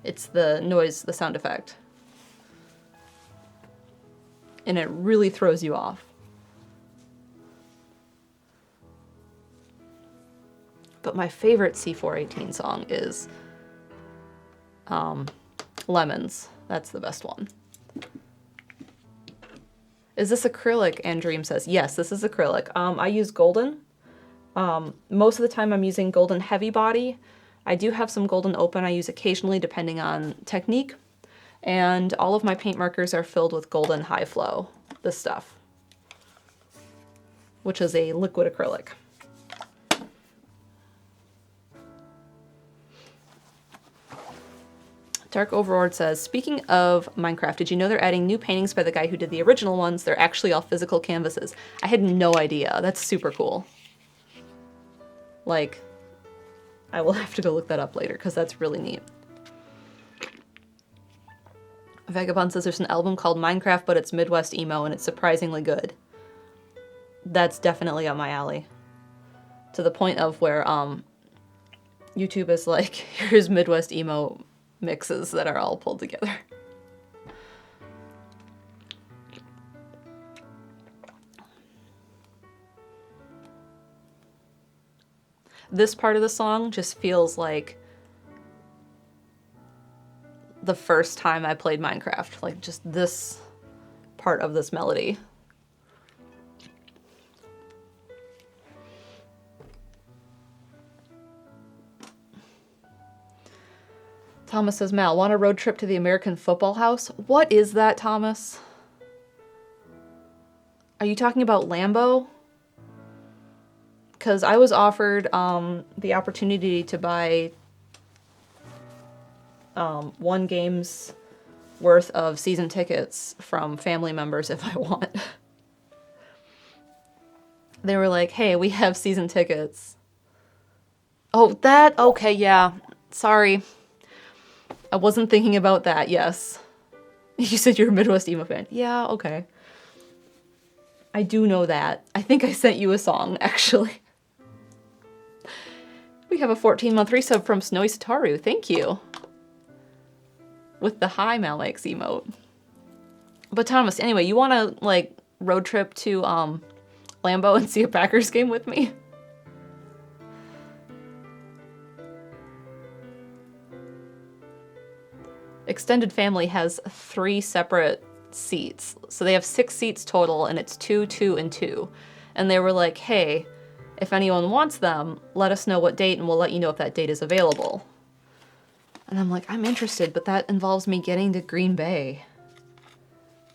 it's the noise, the sound effect. And it really throws you off. But my favorite C418 song is Lemons. That's the best one. Is this acrylic? And Dream says, yes, this is acrylic. I use golden. Most of the time I'm using golden heavy body. I do have some golden open I use occasionally depending on technique. And all of my paint markers are filled with golden high flow, this stuff, which is a liquid acrylic. Dark Overlord says, speaking of Minecraft, did you know they're adding new paintings by the guy who did the original ones? They're actually all physical canvases. I had no idea. That's super cool. Like, I will have to go look that up later because that's really neat. Vagabond says there's an album called Minecraft, but it's Midwest emo and it's surprisingly good. That's definitely up my alley. To the point of where YouTube is like, here's Midwest emo mixes that are all pulled together. This part of the song just feels like the first time I played Minecraft, like just this part of this melody. Thomas says, Mal, want a road trip to the American Football House? What is that, Thomas? Are you talking about Lambo? Because I was offered the opportunity to buy one game's worth of season tickets from family members if I want. They were like, hey, we have season tickets. Oh, that? Okay, yeah. Sorry. I wasn't thinking about that, yes. You said you're a Midwest emo fan. Yeah, okay. I do know that. I think I sent you a song, actually. We have a 14-month resub from Snowy Sataru. Thank you. With the hi MalMakes emote. But Thomas, anyway, you want to, like, road trip to Lambeau and see a Packers game with me? Extended Family has 3 separate seats. So they have 6 seats total, and it's 2, 2, and 2. And they were like, hey, if anyone wants them, let us know what date, and we'll let you know if that date is available. And I'm like, I'm interested, but that involves me getting to Green Bay,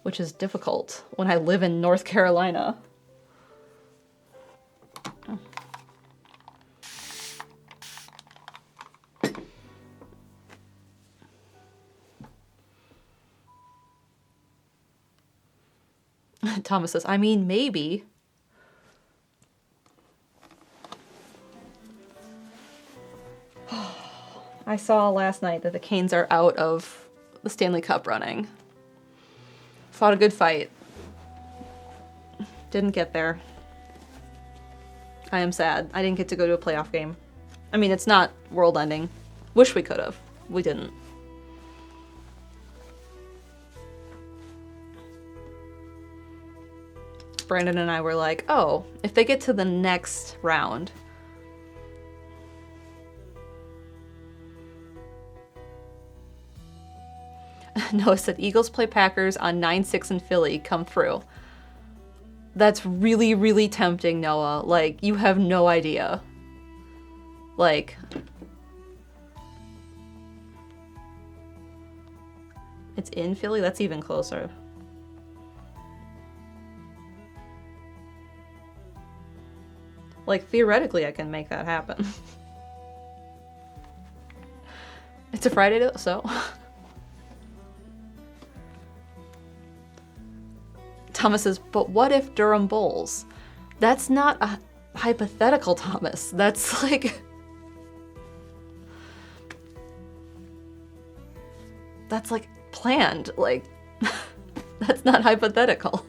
which is difficult when I live in North Carolina. Thomas says, I mean, maybe. I saw last night that the Canes are out of the Stanley Cup running. Fought a good fight. Didn't get there. I am sad. I didn't get to go to a playoff game. I mean, it's not world ending. Wish we could have. We didn't. Brandon and I were like, oh, if they get to the next round. Noah said, Eagles play Packers on 9-6 in Philly. Come through. That's really, really tempting, Noah. Like, you have no idea. Like, It's in Philly? That's even closer. Like, theoretically, I can make that happen. It's a Friday, though, so. Thomas says, but what if Durham bowls? That's not a hypothetical, Thomas. That's like... That's like planned. Like, that's not hypothetical.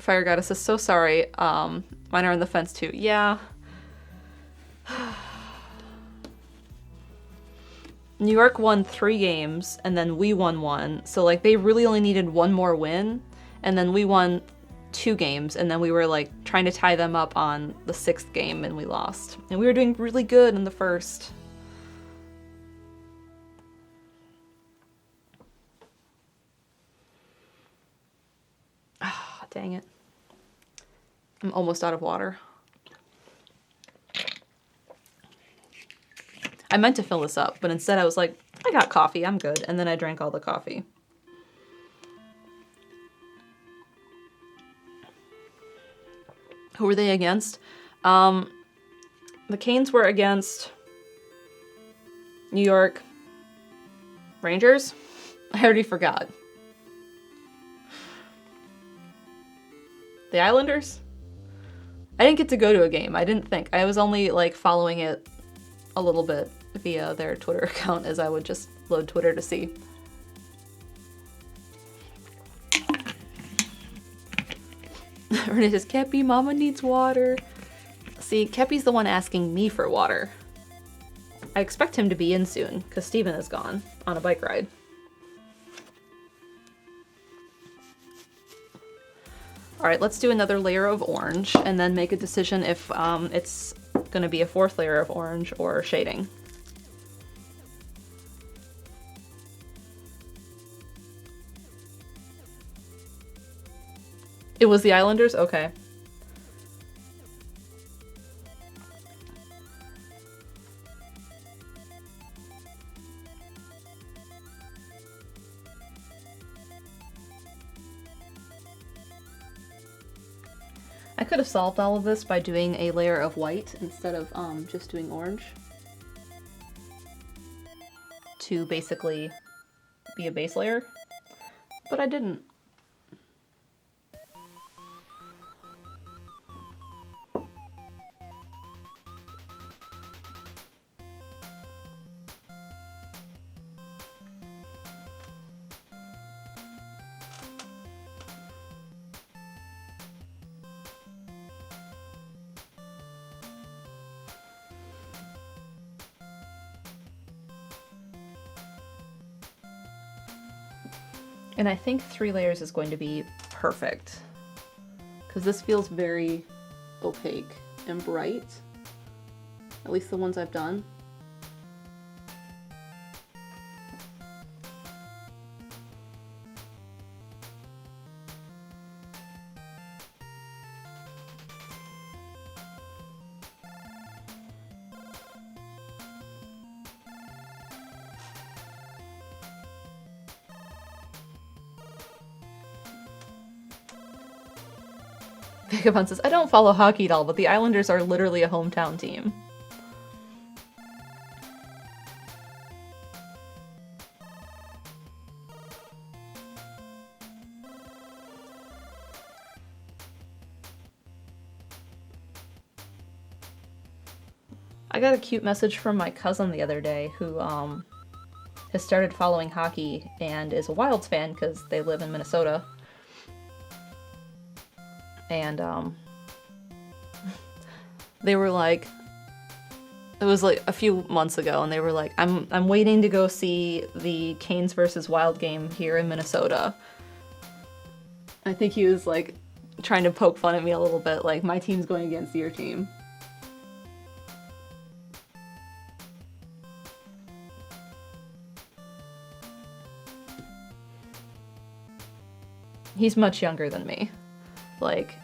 Fire Goddess is so sorry. Mine are on the fence too. Yeah. New York won 3 games, and then we won 1. So, like, they really only needed 1 more win, and then we won 2 games, and then we were, like, trying to tie them up on the 6th game, and we lost. And we were doing really good in the first. Ah, dang it. I'm almost out of water. I meant to fill this up, but instead I was like, I got coffee, I'm good. And then I drank all the coffee. Who were they against? The Canes were against New York Rangers? I already forgot. The Islanders? I didn't get to go to a game. I didn't think. I was only like following it a little bit via their Twitter account, as I would just load Twitter to see. Renee says, Kepi, Mama needs water. See, Kepi's the one asking me for water. I expect him to be in soon, because Steven is gone on a bike ride. Alright, let's do another layer of orange, and then make a decision if it's going to be a 4th layer of orange or shading. It was the Islanders? Okay. I could have solved all of this by doing a layer of white instead of just doing orange. To basically be a base layer. But I didn't. And I think 3 layers is going to be perfect. Because this feels very opaque and bright. At least the ones I've done. Vagabond says, I don't follow hockey at all, but the Islanders are literally a hometown team. I got a cute message from my cousin the other day who has started following hockey and is a Wilds fan because they live in Minnesota. And they were like, it was like a few months ago, and they were like, I'm waiting to go see the Canes versus Wild game here in Minnesota. I think he was like trying to poke fun at me a little bit, like, my team's going against your team. He's much younger than me. Like,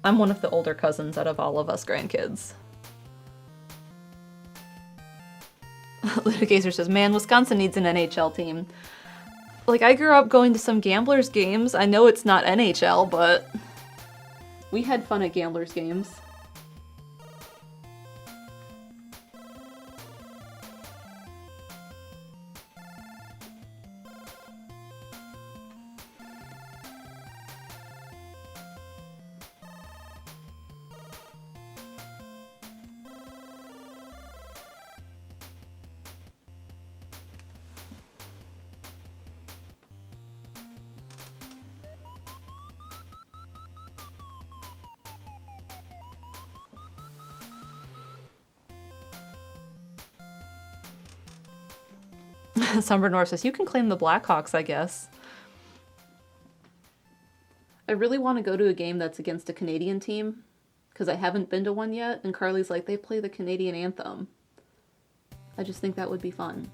I'm one of the older cousins out of all of us grandkids. Litigator says, man, Wisconsin needs an NHL team. Like, I grew up going to some Gamblers games. I know it's not NHL, but we had fun at Gamblers games. Sunburned North says, you can claim the Blackhawks, I guess. I really want to go to a game that's against a Canadian team, because I haven't been to one yet, and Carly's like, they play the Canadian anthem. I just think that would be fun.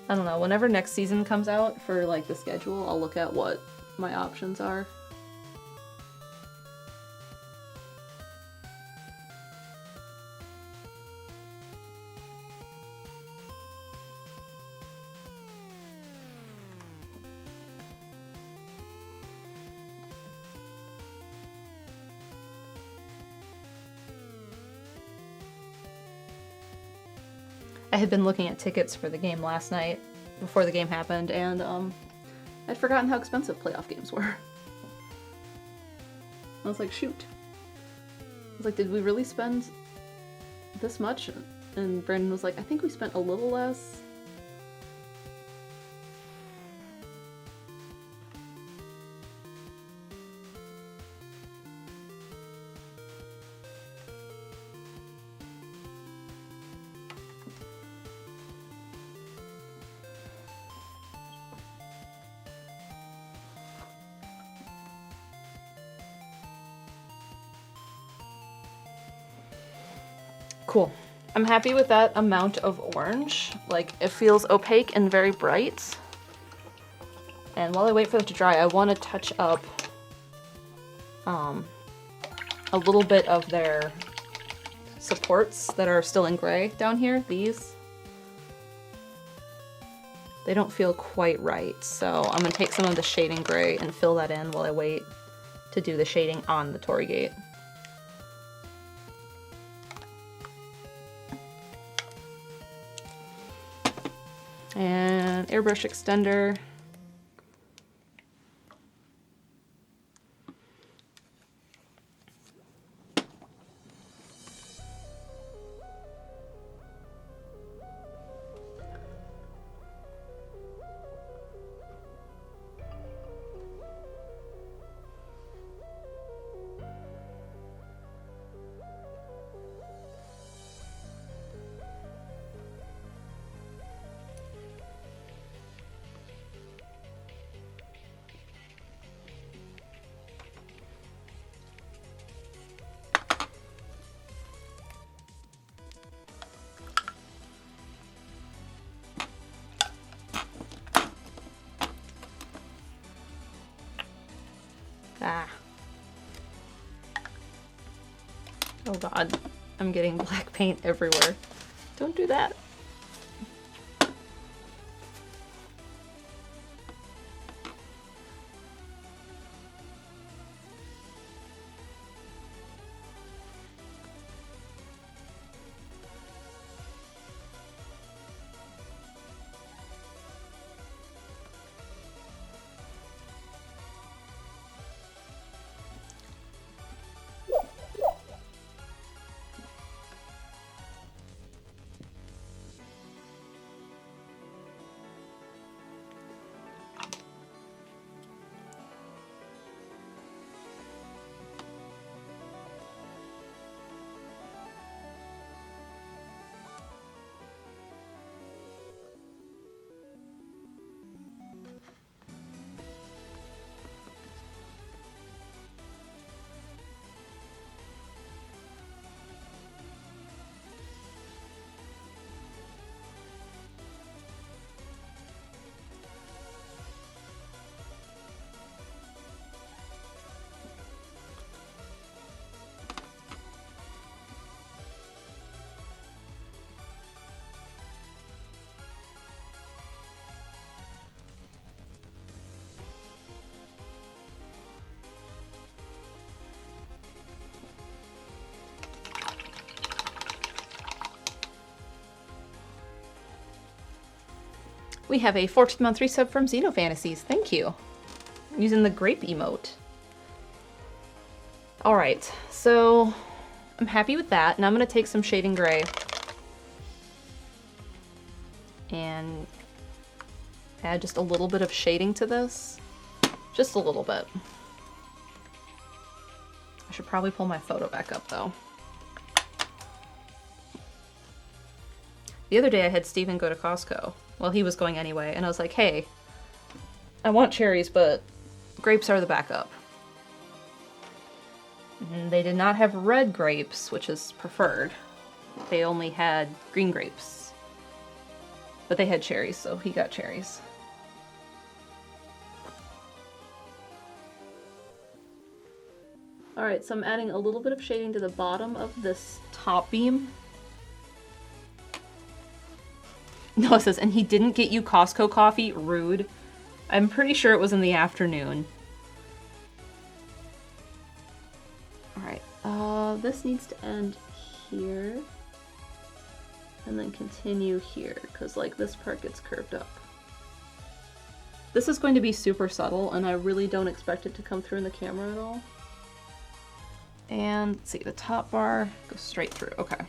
I don't know, whenever next season comes out for like the schedule, I'll look at what my options are. I had been looking at tickets for the game last night, before the game happened, and I'd forgotten how expensive playoff games were. I was like, shoot. I was like, did we really spend this much? And Brandon was like, I think we spent a little less. Cool. I'm happy with that amount of orange. Like, it feels opaque and very bright. And while I wait for them to dry, I want to touch up a little bit of their supports that are still in gray down here. These. They don't feel quite right, so I'm going to take some of the shading gray and fill that in while I wait to do the shading on the Torii gate. And airbrush extender. Ah. Oh god, I'm getting black paint everywhere. Don't do that. We have a 14-month resub from Xenofantasies. Thank you. I'm using the grape emote. Alright, so I'm happy with that. Now I'm going to take some shading gray and add just a little bit of shading to this. Just a little bit. I should probably pull my photo back up though. The other day I had Steven go to Costco. Well, he was going anyway, and I was like, hey, I want cherries, but grapes are the backup. And they did not have red grapes, which is preferred. They only had green grapes. But they had cherries, so he got cherries. Alright, so I'm adding a little bit of shading to the bottom of this top beam. No, it says, and he didn't get you Costco coffee? Rude. I'm pretty sure it was in the afternoon. Alright, this needs to end here. And then continue here, because like this part gets curved up. This is going to be super subtle, and I really don't expect it to come through in the camera at all. And let's see, the top bar goes straight through. Okay.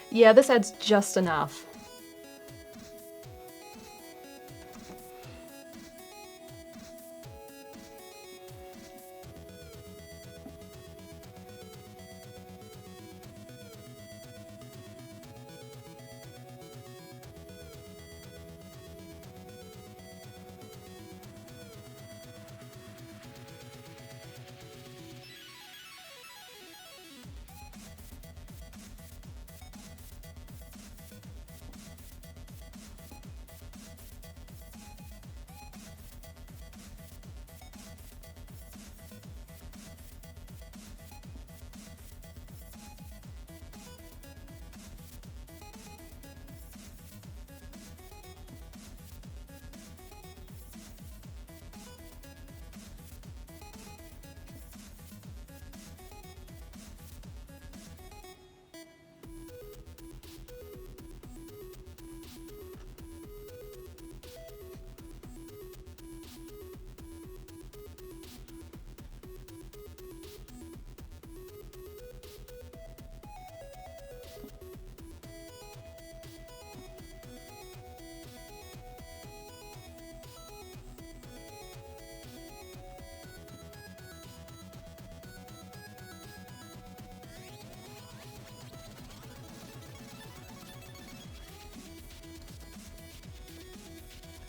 Yeah, this adds just enough.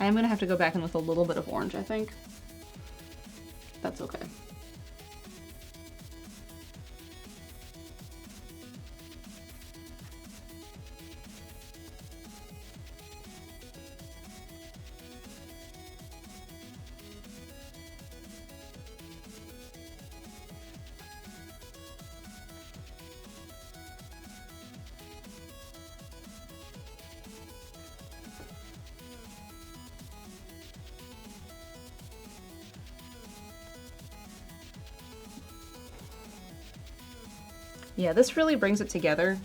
am going to have to go back in with a little bit of orange, I think. That's okay. Yeah, this really brings it together.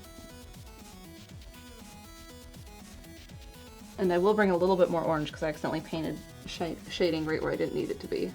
And I will bring a little bit more orange because I accidentally painted shading right where I didn't need it to be.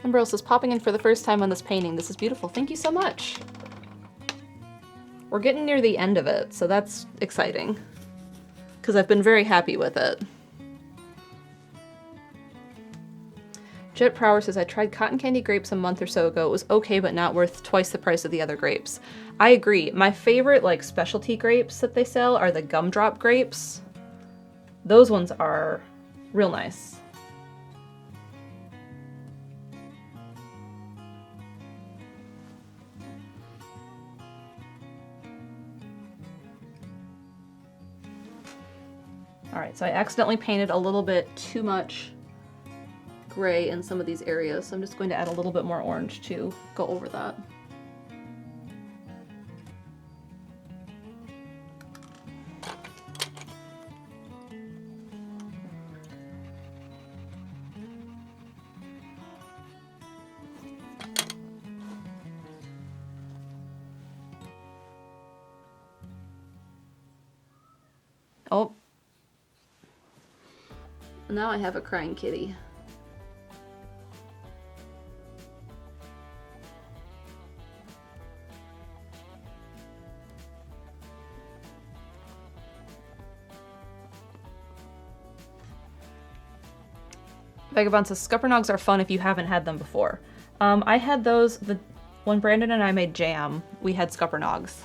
Ember says, popping in for the first time on this painting. This is beautiful. Thank you so much. We're getting near the end of it, so that's exciting. Because I've been very happy with it. Jet Prower says, I tried cotton candy grapes a month or so ago. It was okay, but not worth twice the price of the other grapes. I agree. My favorite, like, specialty grapes that they sell are the gumdrop grapes. Those ones are real nice. Alright, so I accidentally painted a little bit too much gray in some of these areas, so I'm just going to add a little bit more orange to go over that. Oh. Now I have a crying kitty. Vagabond says, Scuppernogs are fun if you haven't had them before. I had those when Brandon and I made jam. We had Scuppernogs.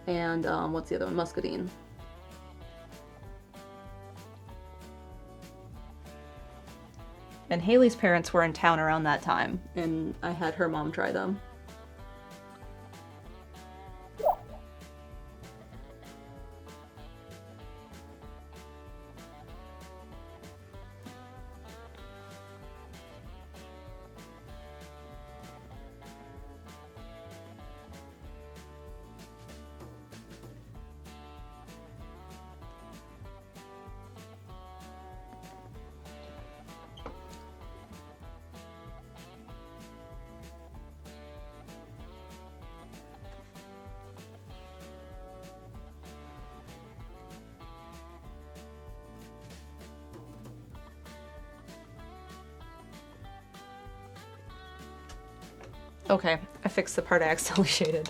And what's the other one? Muscadine. And Haley's parents were in town around that time, and I had her mom try them. Okay, I fixed the part I accidentally shaded.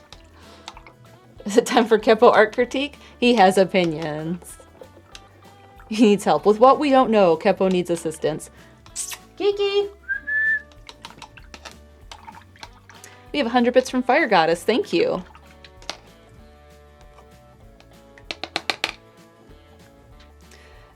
Is it time for Keppo art critique? He has opinions. He needs help. With what we don't know, Keppo needs assistance. Kiki! We have 100 bits from Fire Goddess. Thank you.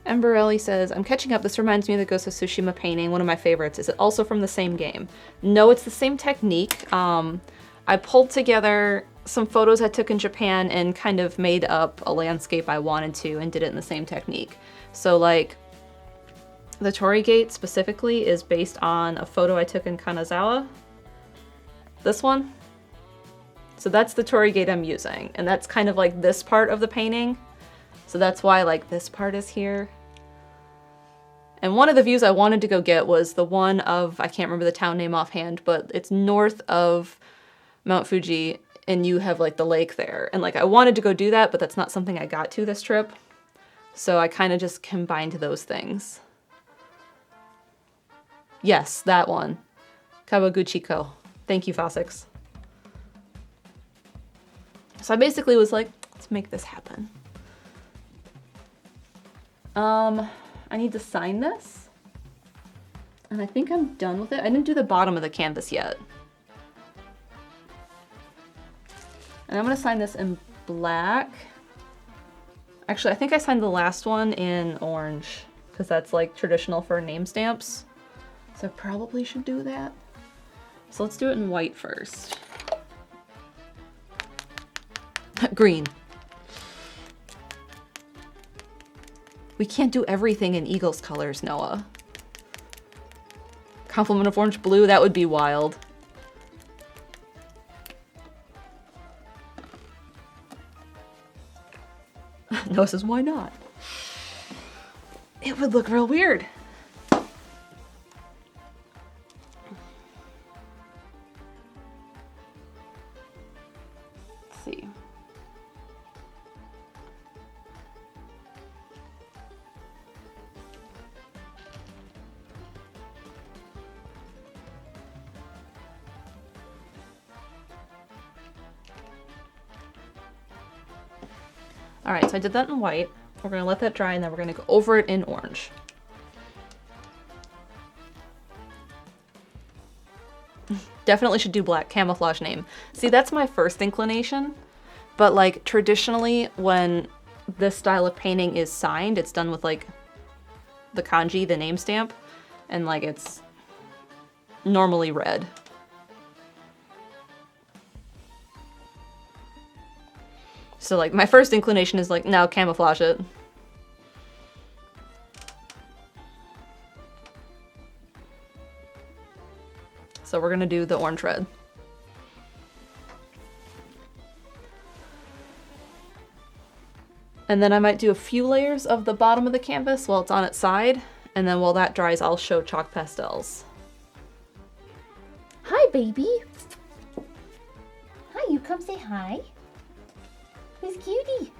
Emberelli says, I'm catching up. This reminds me of the Ghost of Tsushima painting, one of my favorites. Is it also from the same game? No, it's the same technique. I pulled together some photos I took in Japan and kind of made up a landscape I wanted to and did it in the same technique. So like, the Torii Gate specifically is based on a photo I took in Kanazawa. This one. So that's the Torii Gate I'm using. And that's kind of like this part of the painting. So that's why like this part is here. And one of the views I wanted to go get was the one of, I can't remember the town name offhand, but it's north of Mount Fuji and you have like the lake there. And like I wanted to go do that, but that's not something I got to this trip. So I kind of just combined those things. Yes, that one. Kawaguchiko. Thank you, Fossix. So I basically was like, let's make this happen. I need to sign this. And I think I'm done with it. I didn't do the bottom of the canvas yet. And I'm gonna sign this in black. Actually, I think I signed the last one in orange because that's like traditional for name stamps. So I probably should do that. So let's do it in white first. Green. We can't do everything in Eagles colors, Noah. Complement of orange blue, that would be wild. Noah says, why not? It would look real weird. Let's see. All right, so I did that in white. We're gonna let that dry and then we're gonna go over it in orange. Definitely should do black, camouflage name. See, that's my first inclination, but like traditionally when this style of painting is signed, it's done with like the kanji, the name stamp, and like it's normally red. So like my first inclination is like, no, camouflage it. So we're gonna do the orange red. And then I might do a few layers of the bottom of the canvas while it's on its side. And then while that dries, I'll show chalk pastels. Hi, baby. Hi, you come say hi. Who's cutie?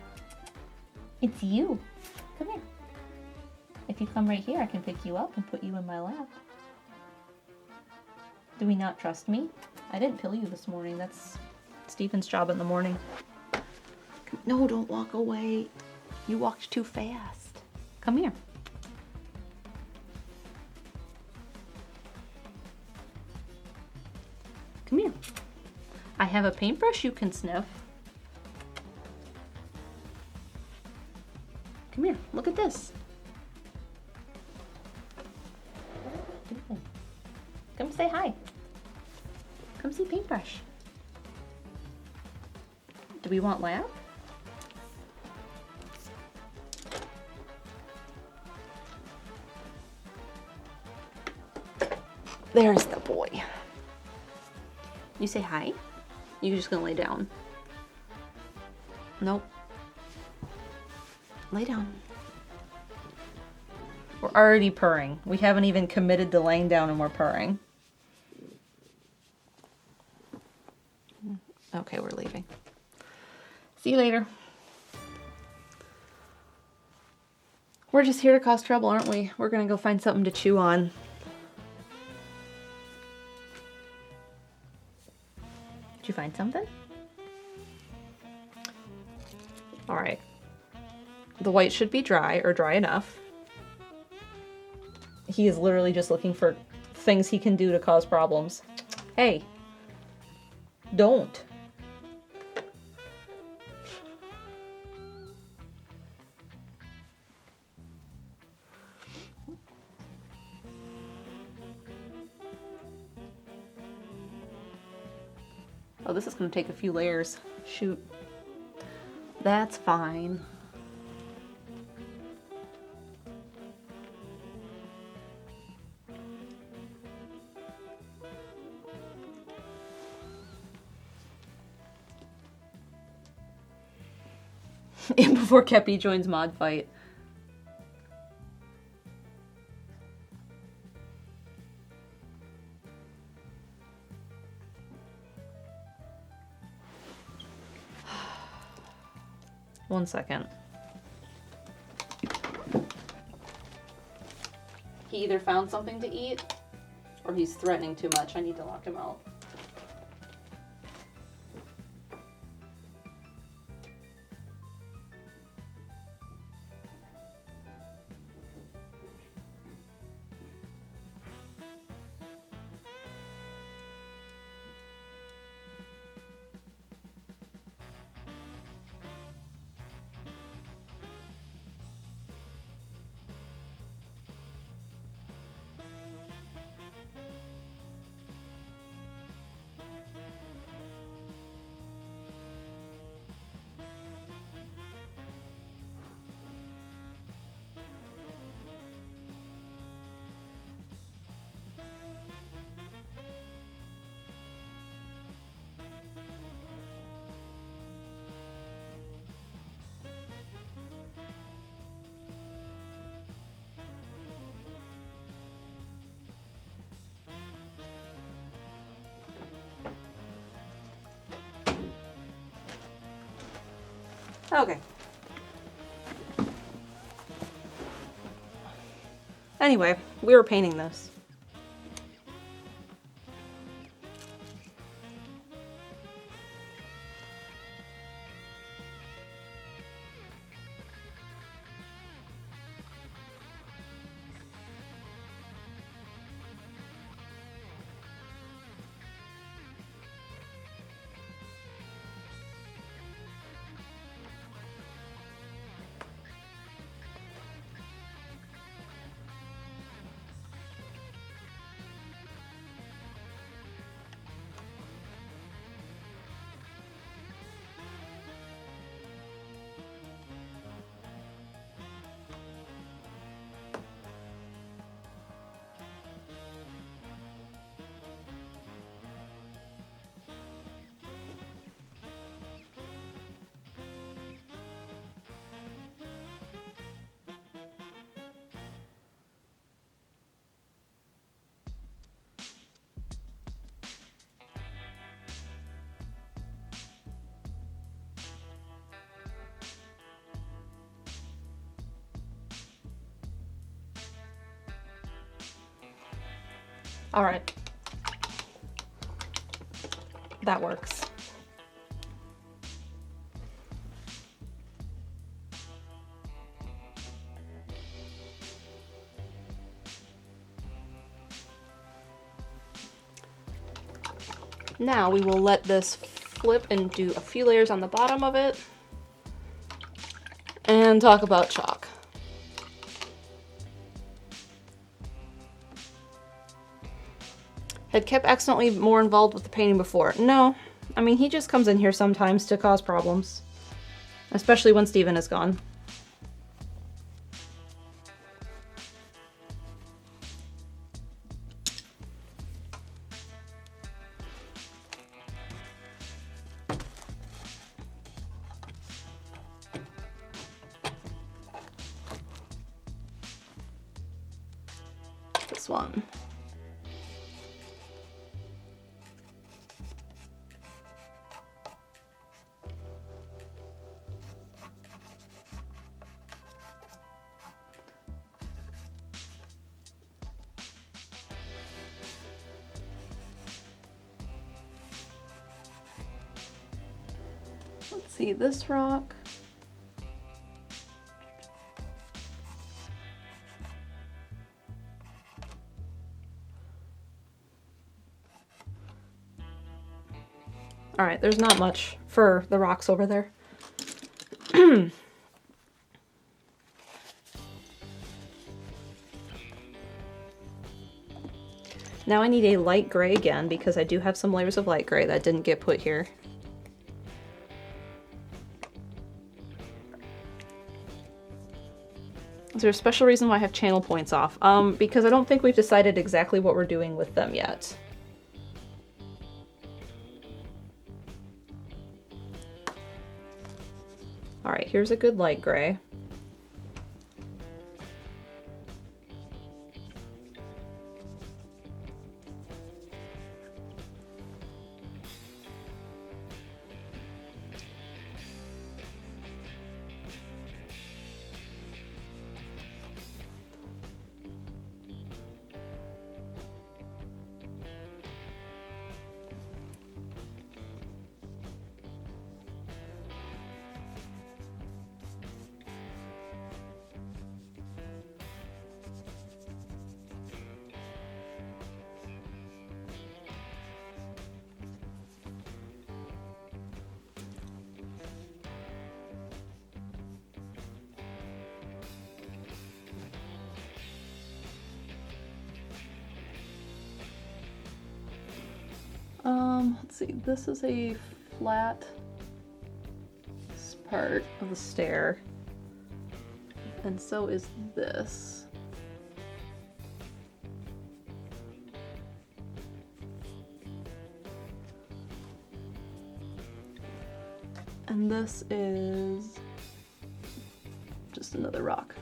It's you. Come here. If you come right here, I can pick you up and put you in my lap. Do we not trust me? I didn't pill you this morning. That's Stephen's job in the morning. No, don't walk away. You walked too fast. Come here. Come here. I have a paintbrush you can sniff. Come here, look at this. Come say hi. Come see paintbrush. Do we want lab? There's the boy. You say hi? You're just gonna lay down. Nope. Lay down. We're already purring. We haven't even committed to laying down and we're purring. Okay, we're leaving. See you later. We're just here to cause trouble, aren't we? We're gonna go find something to chew on. Did you find something? All right. The white should be dry or dry enough. He is literally just looking for things he can do to cause problems. Hey, don't. Oh, this is going to take a few layers. Shoot. That's fine. And before Kepi joins mod fight. 1 second. He either found something to eat or he's threatening too much. I need to lock him out. Okay. Anyway, we were painting this. All right. That works. Now we will let this flip and do a few layers on the bottom of it and talk about chalk. Had Kip accidentally more involved with the painting before? No. I mean, he just comes in here sometimes to cause problems. Especially when Steven is gone. This one. Let's see, this rock. All right, there's not much for the rocks over there. Now I need a light gray again because I do have some layers of light gray that didn't get put here. Is there a special reason why I have channel points off? Because I don't think we've decided exactly what we're doing with them yet. All right, here's a good light gray. Let's see. This is a flat part of the stair. And so is this. And this is just another rock.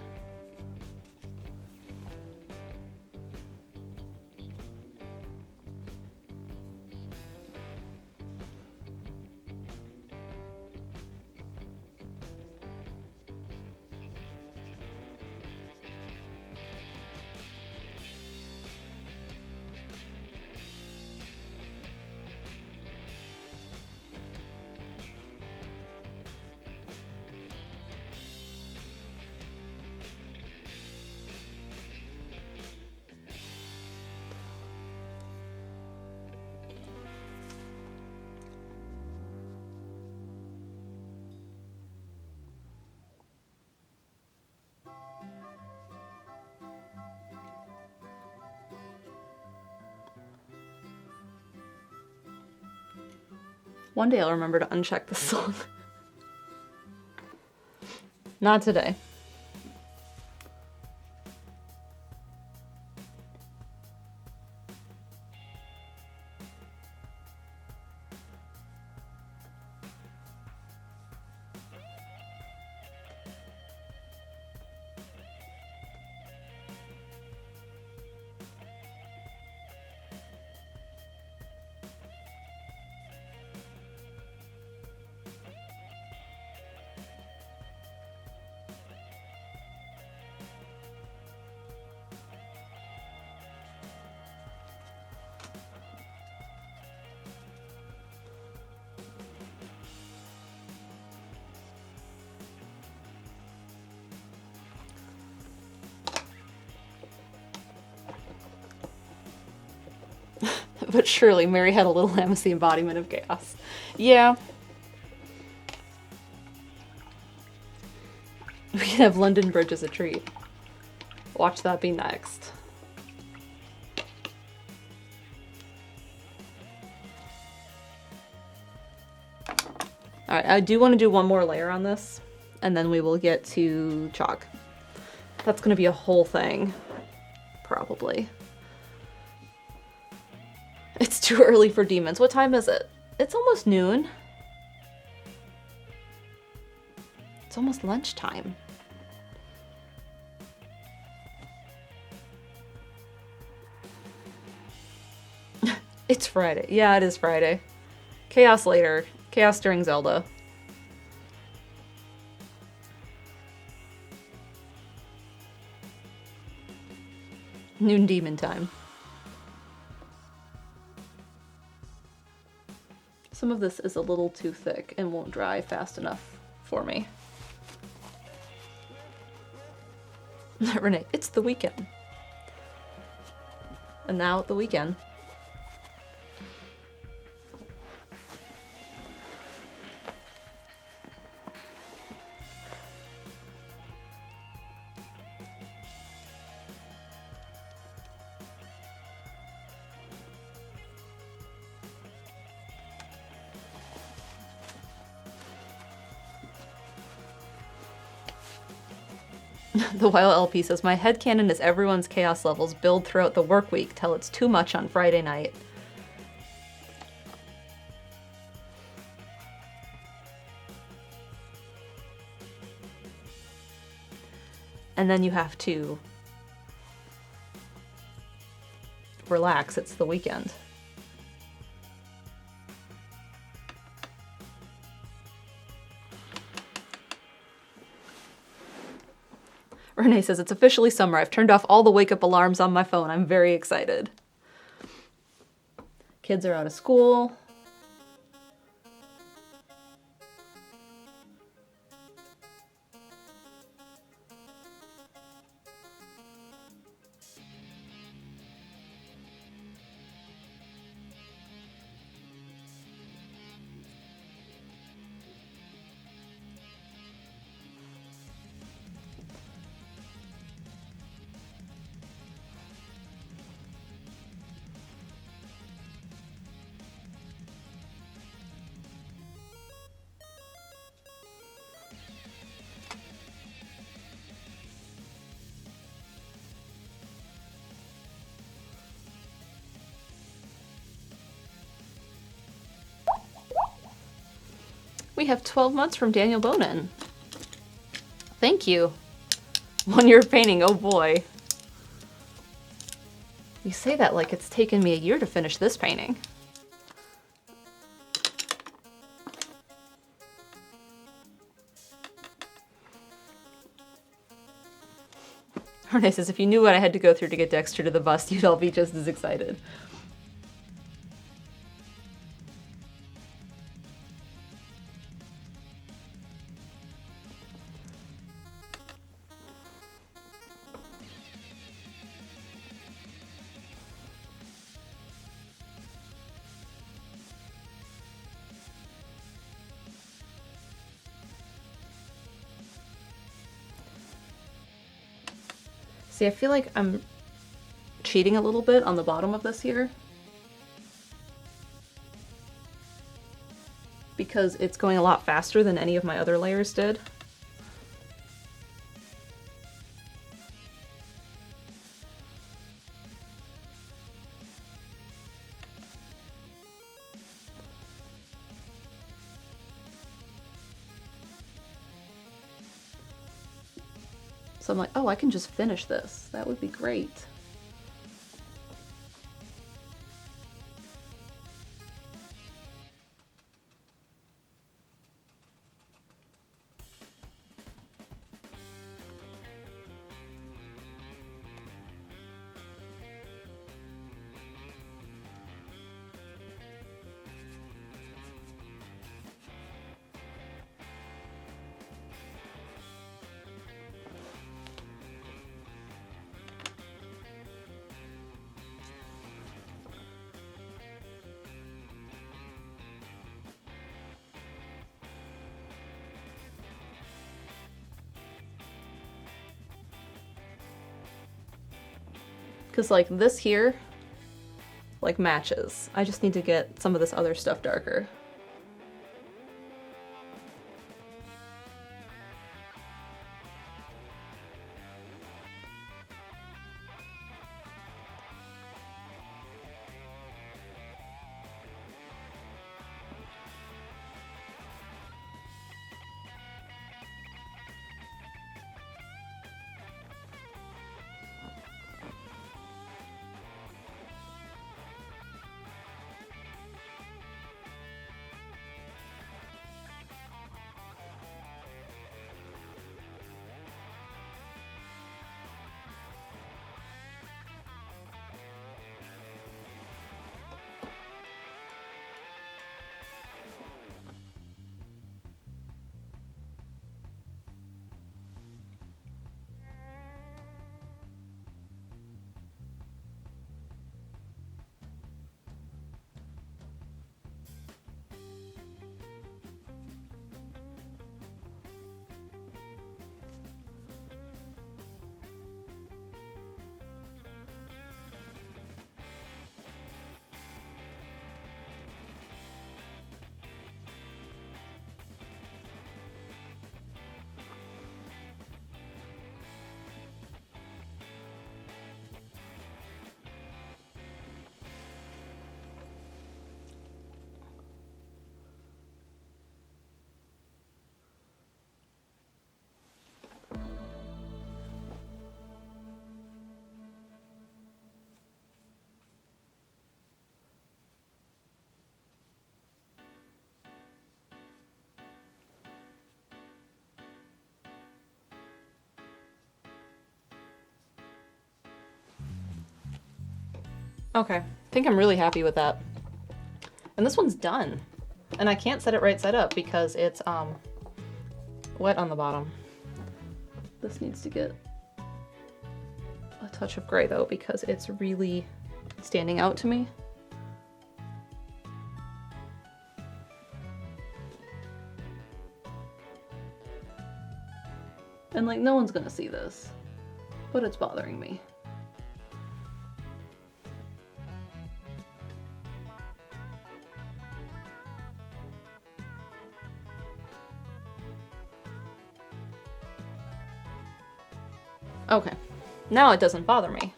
One day I'll remember to uncheck this song. Not today. But surely Mary had a little lamb as the embodiment of chaos. Yeah. We can have London Bridge as a treat. Watch that be next. Alright, I do want to do one more layer on this, and then we will get to chalk. That's going to be a whole thing, probably. It's too early for demons. What time is it? It's almost noon. It's almost lunchtime. It's Friday. Yeah, it is Friday. Chaos later. Chaos during Zelda. Noon demon time. Some of this is a little too thick and won't dry fast enough for me. Renee, it's the weekend. And now at the weekend. The Wild LP says, my headcanon is everyone's chaos levels build throughout the work week till it's too much on Friday night. And then you have to relax, it's the weekend. Renee says, it's officially summer. I've turned off all the wake-up alarms on my phone. I'm very excited. Kids are out of school. We have 12 months from Daniel Bonin. Thank you. 1 year of painting, oh boy. You say that like it's taken me a year to finish this painting. Arne says, if you knew what I had to go through to get Dexter to the bust, you'd all be just as excited. See, I feel like I'm cheating a little bit on the bottom of this here. Because it's going a lot faster than any of my other layers did. So I'm like, oh, I can just finish this. That would be great. Because like this here, like matches. I just need to get some of this other stuff darker. Okay, I think I'm really happy with that. And this one's done. And I can't set it right side up because it's wet on the bottom. This needs to get a touch of gray though because it's really standing out to me. And like no one's gonna see this, but it's bothering me. Okay, now it doesn't bother me.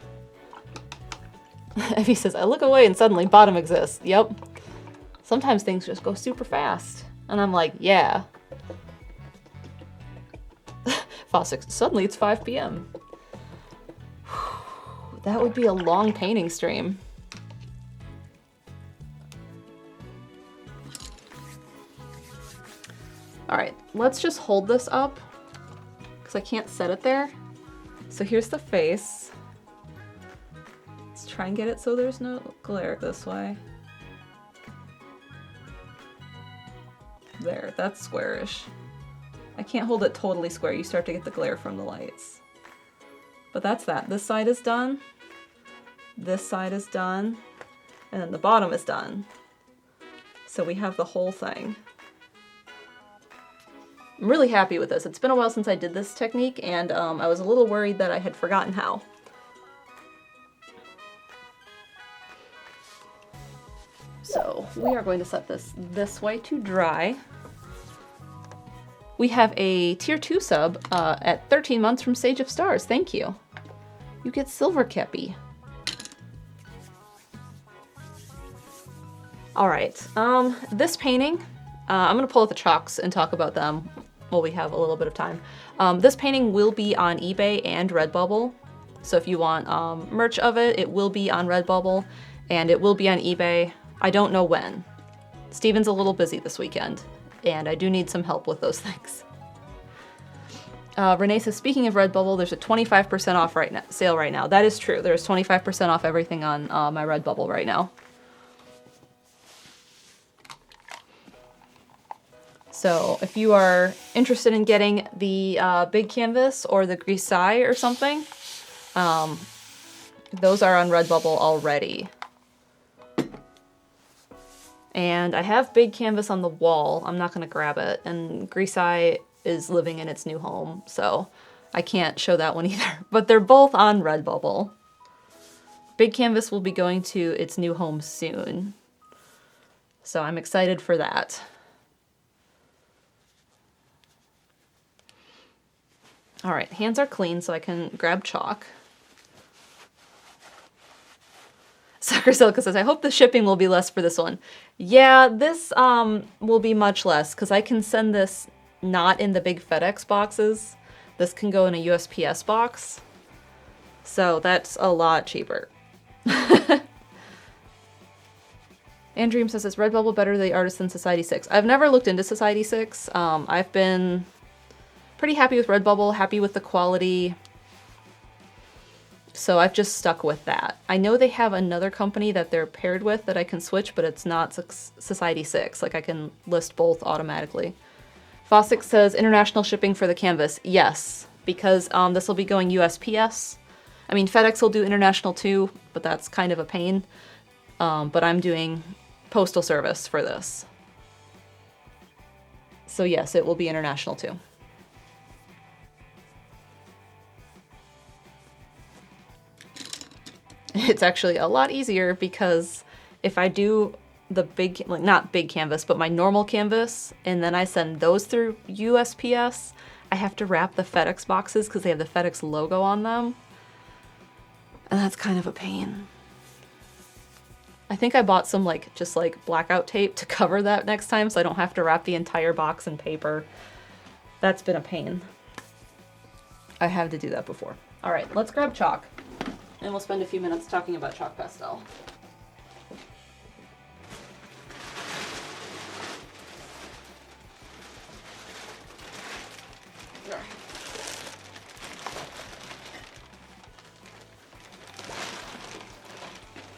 Evie says, I look away and suddenly bottom exists. Yep. Sometimes things just go super fast. And I'm like, yeah. Fosix, suddenly it's 5 p.m. That would be a long painting stream. All right, let's just hold this up because I can't set it there. So here's the face. Let's try and get it so there's no glare this way. There, that's squarish. I can't hold it totally square. You start to get the glare from the lights. But that's that. This side is done. This side is done. And then the bottom is done. So we have the whole thing. I'm really happy with this. It's been a while since I did this technique, and I was a little worried that I had forgotten how. So we are going to set this way to dry. We have a tier 2 sub at 13 months from Sage of Stars. Thank you. You get Silver Kepi. All right, this painting, I'm gonna pull out the chalks and talk about them while we have a little bit of time. This painting will be on eBay and Redbubble. So if you want merch of it, it will be on Redbubble and it will be on eBay. I don't know when. Steven's a little busy this weekend and I do need some help with those things. Renee says, speaking of Redbubble, there's a 25% off sale right now. That is true. There's 25% off everything on my Redbubble right now. So if you are interested in getting the big canvas or the grisaille or something, those are on Redbubble already. And I have big canvas on the wall. I'm not going to grab it. And grisaille is living in its new home, so I can't show that one either. But they're both on Redbubble. Big canvas will be going to its new home soon. So I'm excited for that. All right, hands are clean so I can grab chalk. Sucker Silka says, I hope the shipping will be less for this one. Yeah, this will be much less because I can send this not in the big FedEx boxes. This can go in a USPS box. So that's a lot cheaper. Andream says, is Redbubble better than the Artisan Society 6? I've never looked into Society 6. I've been pretty happy with Redbubble, happy with the quality. So I've just stuck with that. I know they have another company that they're paired with that I can switch, but it's not Society 6. Like I can list both automatically. Fossick says international shipping for the canvas. Yes, because this will be going USPS. I mean, FedEx will do international too, but that's kind of a pain. But I'm doing postal service for this. So yes, it will be international too. It's actually a lot easier because if I do the big, like not big canvas, but my normal canvas, and then I send those through USPS, I have to wrap the FedEx boxes because they have the FedEx logo on them. And that's kind of a pain. I think I bought some just blackout tape to cover that next time so I don't have to wrap the entire box in paper. That's been a pain. I had to do that before. All right, let's grab chalk. And we'll spend a few minutes talking about chalk pastel.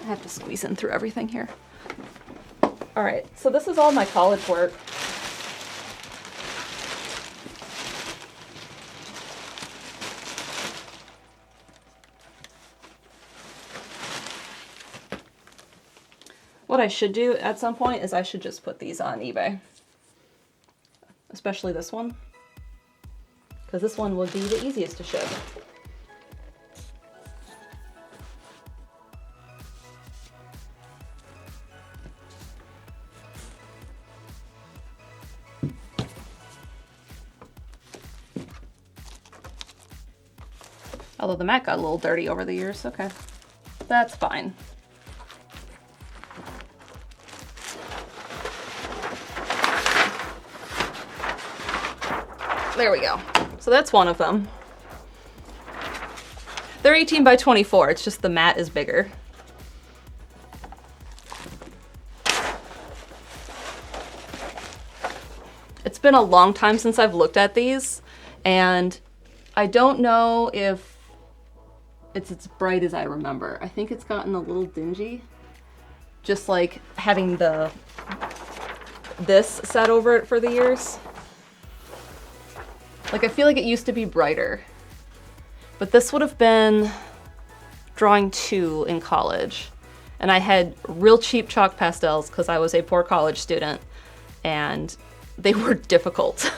I have to squeeze in through everything here. All right, so this is all my college work. What I should do at some point is I should just put these on eBay. Especially this one. Because this one would be the easiest to ship. Although the mat got a little dirty over the years, okay. That's fine. There we go. So that's one of them. They're 18 by 24, it's just the mat is bigger. It's been a long time since I've looked at these, and I don't know if it's as bright as I remember. I think it's gotten a little dingy. Just like having this set over it for the years. Like I feel like it used to be brighter. But this would have been drawing 2 in college. And I had real cheap chalk pastels because I was a poor college student and they were difficult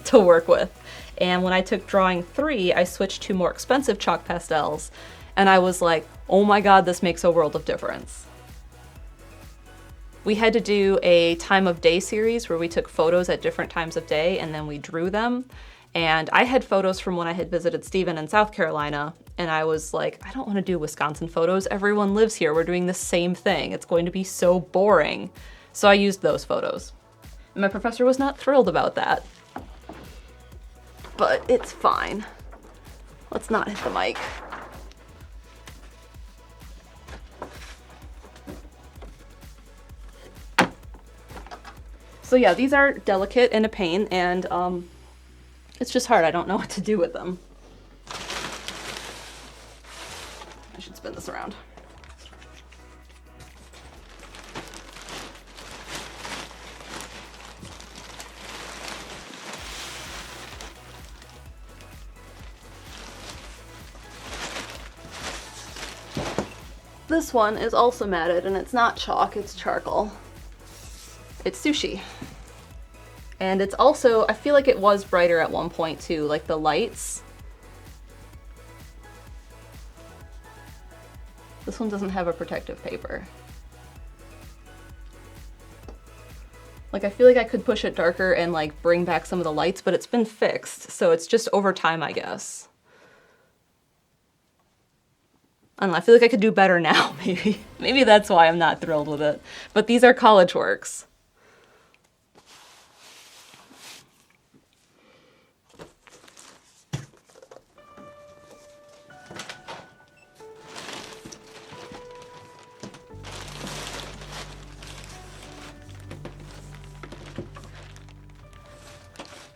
to work with. And when I took drawing 3, I switched to more expensive chalk pastels and I was like, oh my God, this makes a world of difference. We had to do a time of day series where we took photos at different times of day and then we drew them. And I had photos from when I had visited Stephen in South Carolina, and I was like, I don't want to do Wisconsin photos. Everyone lives here. We're doing the same thing. It's going to be so boring. So I used those photos. And my professor was not thrilled about that. But it's fine. Let's not hit the mic. So yeah, these are delicate and a pain, and it's just hard. I don't know what to do with them. I should spin this around. This one is also matted, and it's not chalk, it's charcoal. It's sushi. And it's also, I feel like it was brighter at one point too, like the lights. This one doesn't have a protective paper. Like I feel like I could push it darker and like bring back some of the lights, but it's been fixed, so it's just over time, I guess. I don't know, I feel like I could do better now, maybe. Maybe that's why I'm not thrilled with it. But these are college works.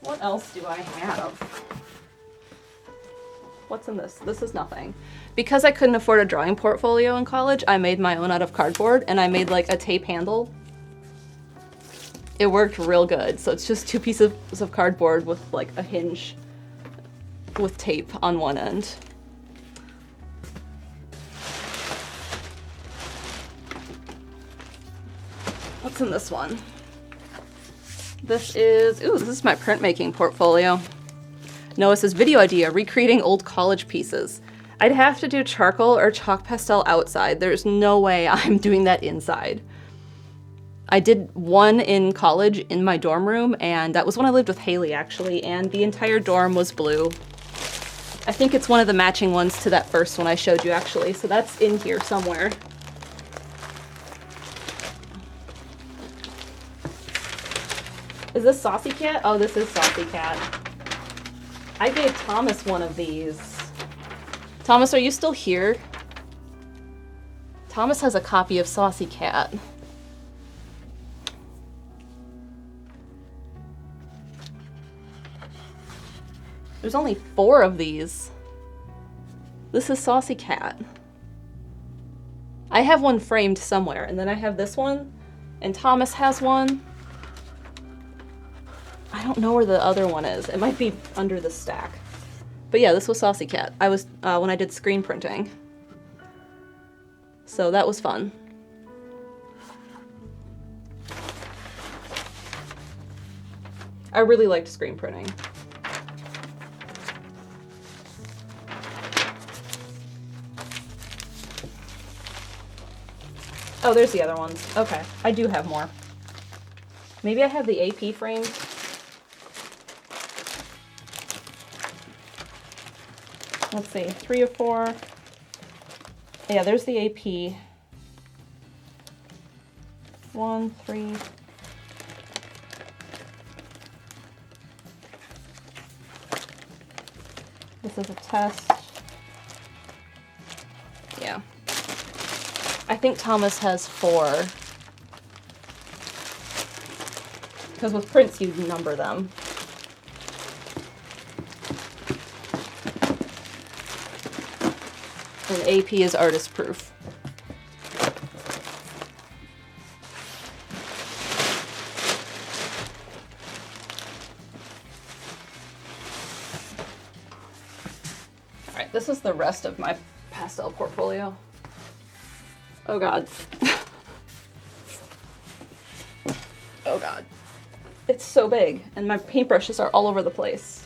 What else do I have? What's in this? This is nothing. Because I couldn't afford a drawing portfolio in college, I made my own out of cardboard, and I made like a tape handle. It worked real good. So it's just 2 pieces of cardboard with like a hinge with tape on one end. What's in this one? This is my printmaking portfolio. No, it says video idea, recreating old college pieces. I'd have to do charcoal or chalk pastel outside. There's no way I'm doing that inside. I did one in college in my dorm room, and that was when I lived with Haley actually, and the entire dorm was blue. I think it's one of the matching ones to that first one I showed you actually, so that's in here somewhere. Is this Saucy Cat? Oh, this is Saucy Cat. I gave Thomas one of these. Thomas, are you still here? Thomas has a copy of Saucy Cat. There's only 4 of these. This is Saucy Cat. I have one framed somewhere, and then I have this one, and Thomas has one. I don't know where the other one is. It might be under the stack. But yeah, this was Saucy Cat. I was, when I did screen printing. So that was fun. I really liked screen printing. Oh, there's the other ones. Okay, I do have more. Maybe I have the AP framed. Let's see, 3 or 4. Yeah, there's the AP. 1, 3. this as a test. Yeah. I think Thomas has 4. Because with prints, you number them. And AP is artist proof. Alright, this is the rest of my pastel portfolio. Oh god. Oh god. It's so big, and my paintbrushes are all over the place.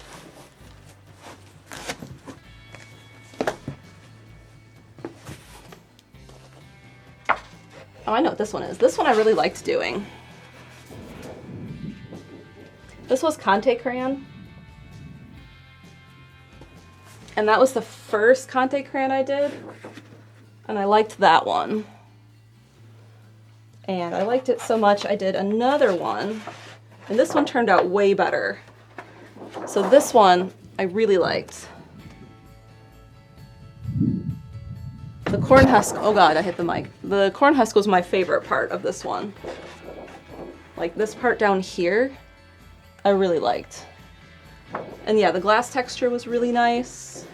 Oh, I know what this one is. This one I really liked doing. This was Conte crayon. And that was the first Conte crayon I did. And I liked that one. And I liked it so much I did another one. And this one turned out way better. So this one I really liked. The corn husk, oh god, I hit the mic. The corn husk was my favorite part of this one. Like this part down here, I really liked. And yeah, the glass texture was really nice.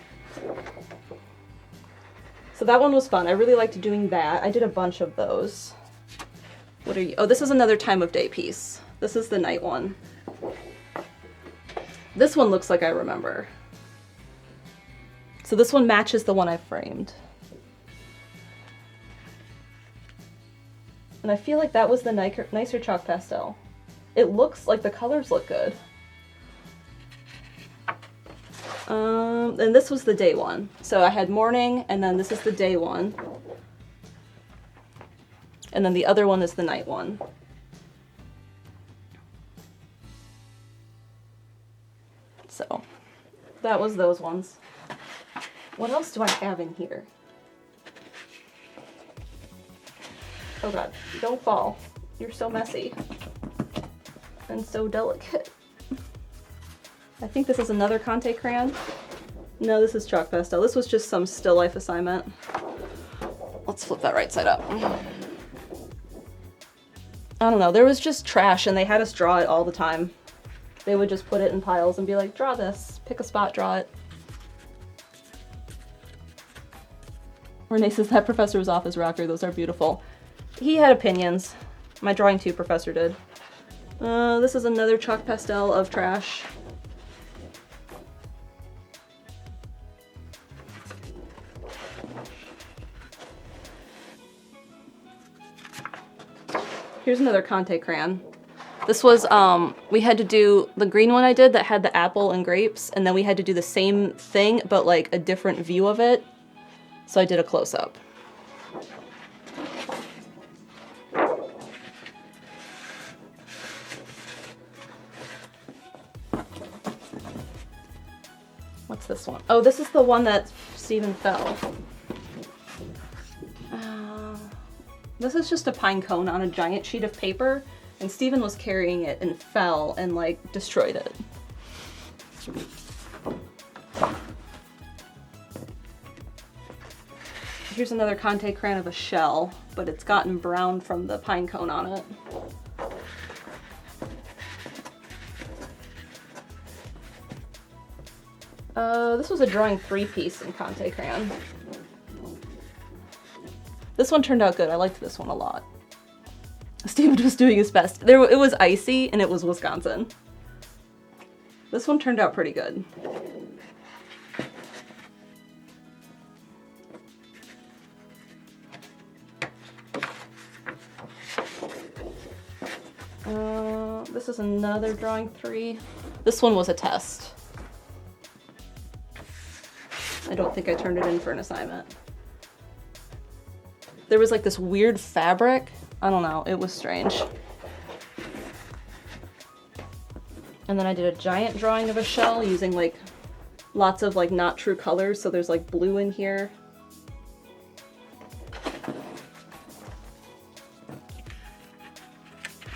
So that one was fun. I really liked doing that. I did a bunch of those. What are you? Oh, this is another time of day piece. This is the night one. This one looks like I remember. So this one matches the one I framed. And I feel like that was the nicer chalk pastel. It looks like the colors look good. And this was the day one. So I had morning, and then this is the day one. And then the other one is the night one. So that was those ones. What else do I have in here? Oh god, don't fall. You're so messy. And so delicate. I think this is another Conte crayon. No, this is chalk pastel. This was just some still life assignment. Let's flip that right side up. I don't know, there was just trash and they had us draw it all the time. They would just put it in piles and be like, draw this, pick a spot, draw it. Renee says that professor was off his rocker, those are beautiful. He had opinions. My drawing 2 professor did. This is another chalk pastel of trash. Here's another Conte crayon. This was, we had to do the green one I did that had the apple and grapes, and then we had to do the same thing, but like a different view of it. So I did a close-up. What's this one? Oh, this is the one that Steven fell. This is just a pine cone on a giant sheet of paper, and Steven was carrying it and fell and like destroyed it. Here's another Conte crayon of a shell, but it's gotten brown from the pine cone on it. This was a drawing 3 piece in Conte crayon. This one turned out good. I liked this one a lot. Steven was doing his best. It was icy and it was Wisconsin. This one turned out pretty good. This is another drawing 3. This one was a test. I don't think I turned it in for an assignment. There was like this weird fabric. I don't know, it was strange. And then I did a giant drawing of a shell using like lots of like not true colors. So there's like blue in here.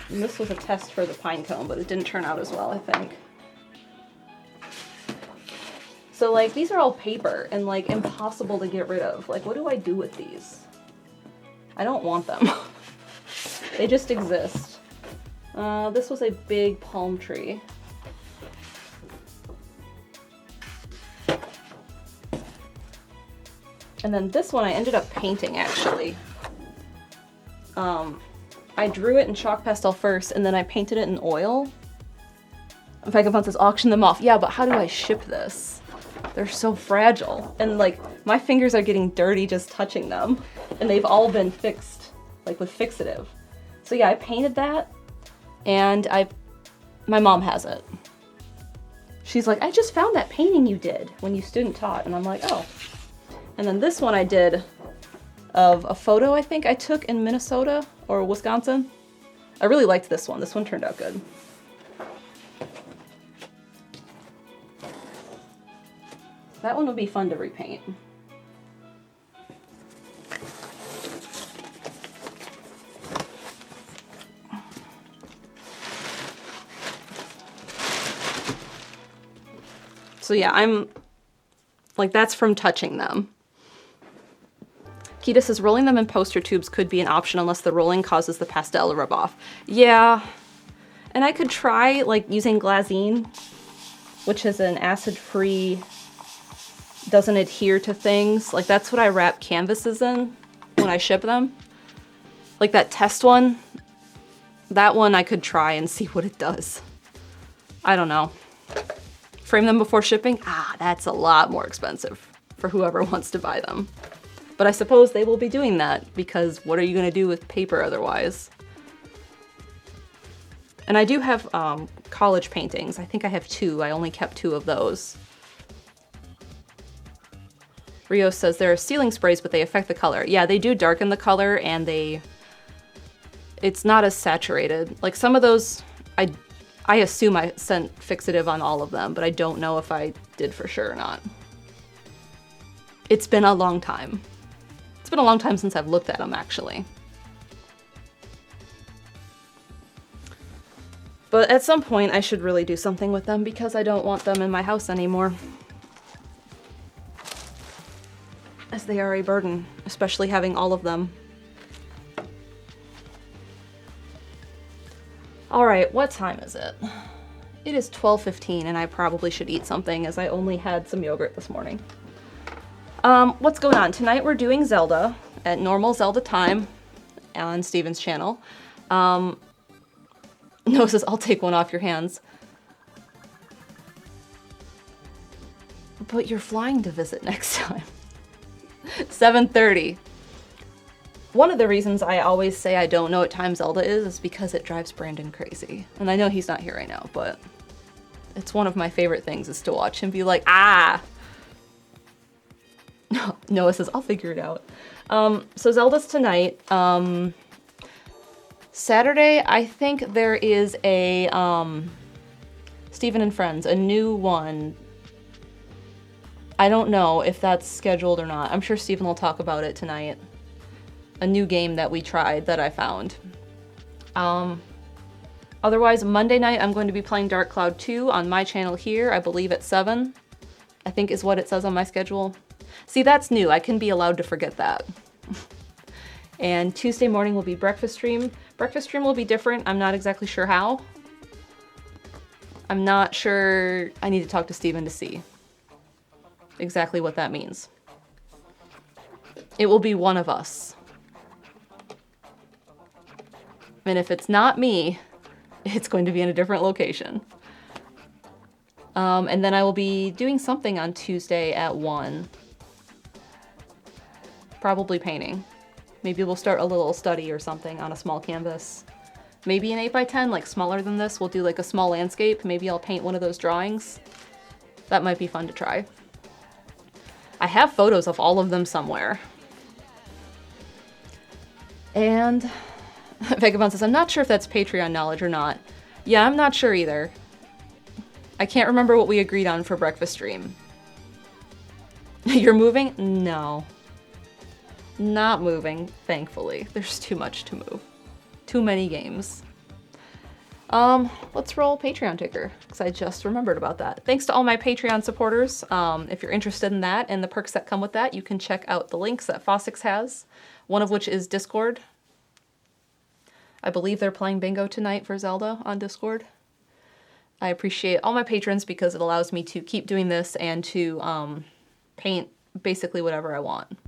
And this was a test for the pine cone, but it didn't turn out as well, I think. So like these are all paper and like impossible to get rid of. Like what do I do with these? I don't want them. They just exist. This was a big palm tree. And then this one I ended up painting actually. I drew it in chalk pastel first and then I painted it in oil. Vagabond says auction them off. Yeah, but how do I ship this? They're so fragile. And like my fingers are getting dirty just touching them. And they've all been fixed, like with fixative. So yeah, I painted that and my mom has it. She's like, I just found that painting you did when you student taught. And I'm like, oh. And then this one I did of a photo I think I took in Minnesota or Wisconsin. I really liked this one. This one turned out good. That one would be fun to repaint. So yeah, I'm like, that's from touching them. Kita says rolling them in poster tubes could be an option unless the rolling causes the pastel to rub off. Yeah, and I could try like using glassine, which is an acid-free, doesn't adhere to things. Like that's what I wrap canvases in when I ship them. Like that test one, that one I could try and see what it does. I don't know. Frame them before shipping? Ah, that's a lot more expensive for whoever wants to buy them. But I suppose they will be doing that because what are you going to do with paper otherwise? And I do have college paintings. I think I have 2. I only kept 2 of those. Rio says there are ceiling sprays, but they affect the color. Yeah, they do darken the color and it's not as saturated. Like some of those, I assume I sent fixative on all of them, but I don't know if I did for sure or not. It's been a long time. It's been a long time since I've looked at them, actually. But at some point, I should really do something with them because I don't want them in my house anymore. As they are a burden, especially having all of them. All right, what time is it? It is 12:15 and I probably should eat something as I only had some yogurt this morning. What's going on? Tonight we're doing Zelda at normal Zelda time on Steven's channel. Noah says, I'll take one off your hands. But you're flying to visit next time. 7:30. One of the reasons I always say I don't know what time Zelda is because it drives Brandon crazy. And I know he's not here right now, but it's one of my favorite things is to watch him be like, ah! Noah says, I'll figure it out. So Zelda's tonight. Saturday, I think there is a Steven and Friends, a new one. I don't know if that's scheduled or not. I'm sure Steven will talk about it tonight. A new game that we tried that I found. Otherwise, Monday night I'm going to be playing Dark Cloud 2 on my channel here, I believe at 7. I think is what it says on my schedule. See, that's new. I can be allowed to forget that. And Tuesday morning will be breakfast stream. Breakfast stream will be different. I'm not exactly sure how. I'm not sure. I need to talk to Steven to see exactly what that means. It will be one of us. And if it's not me, it's going to be in a different location. And then I will be doing something on Tuesday at 1. Probably painting. Maybe we'll start a little study or something on a small canvas. Maybe an 8x10, like smaller than this. We'll do like a small landscape. Maybe I'll paint one of those drawings. That might be fun to try. I have photos of all of them somewhere. And Vagabond says, I'm not sure if that's Patreon knowledge or not. Yeah, I'm not sure either. I can't remember what we agreed on for breakfast stream. You're moving? No. Not moving, thankfully. There's too much to move. Too many games. Let's roll Patreon ticker, because I just remembered about that. Thanks to all my Patreon supporters. If you're interested in that and the perks that come with that, you can check out the links that Fossix has, one of which is Discord. I believe they're playing bingo tonight for Zelda on Discord. I appreciate all my patrons because it allows me to keep doing this and to paint basically whatever I want.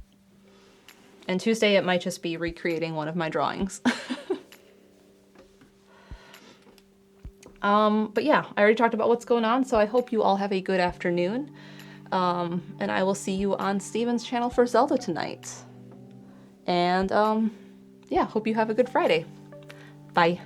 And Tuesday it might just be recreating one of my drawings. But yeah, I already talked about what's going on, so I hope you all have a good afternoon. And I will see you on Steven's channel for Zelda tonight. And yeah, hope you have a good Friday. Bye.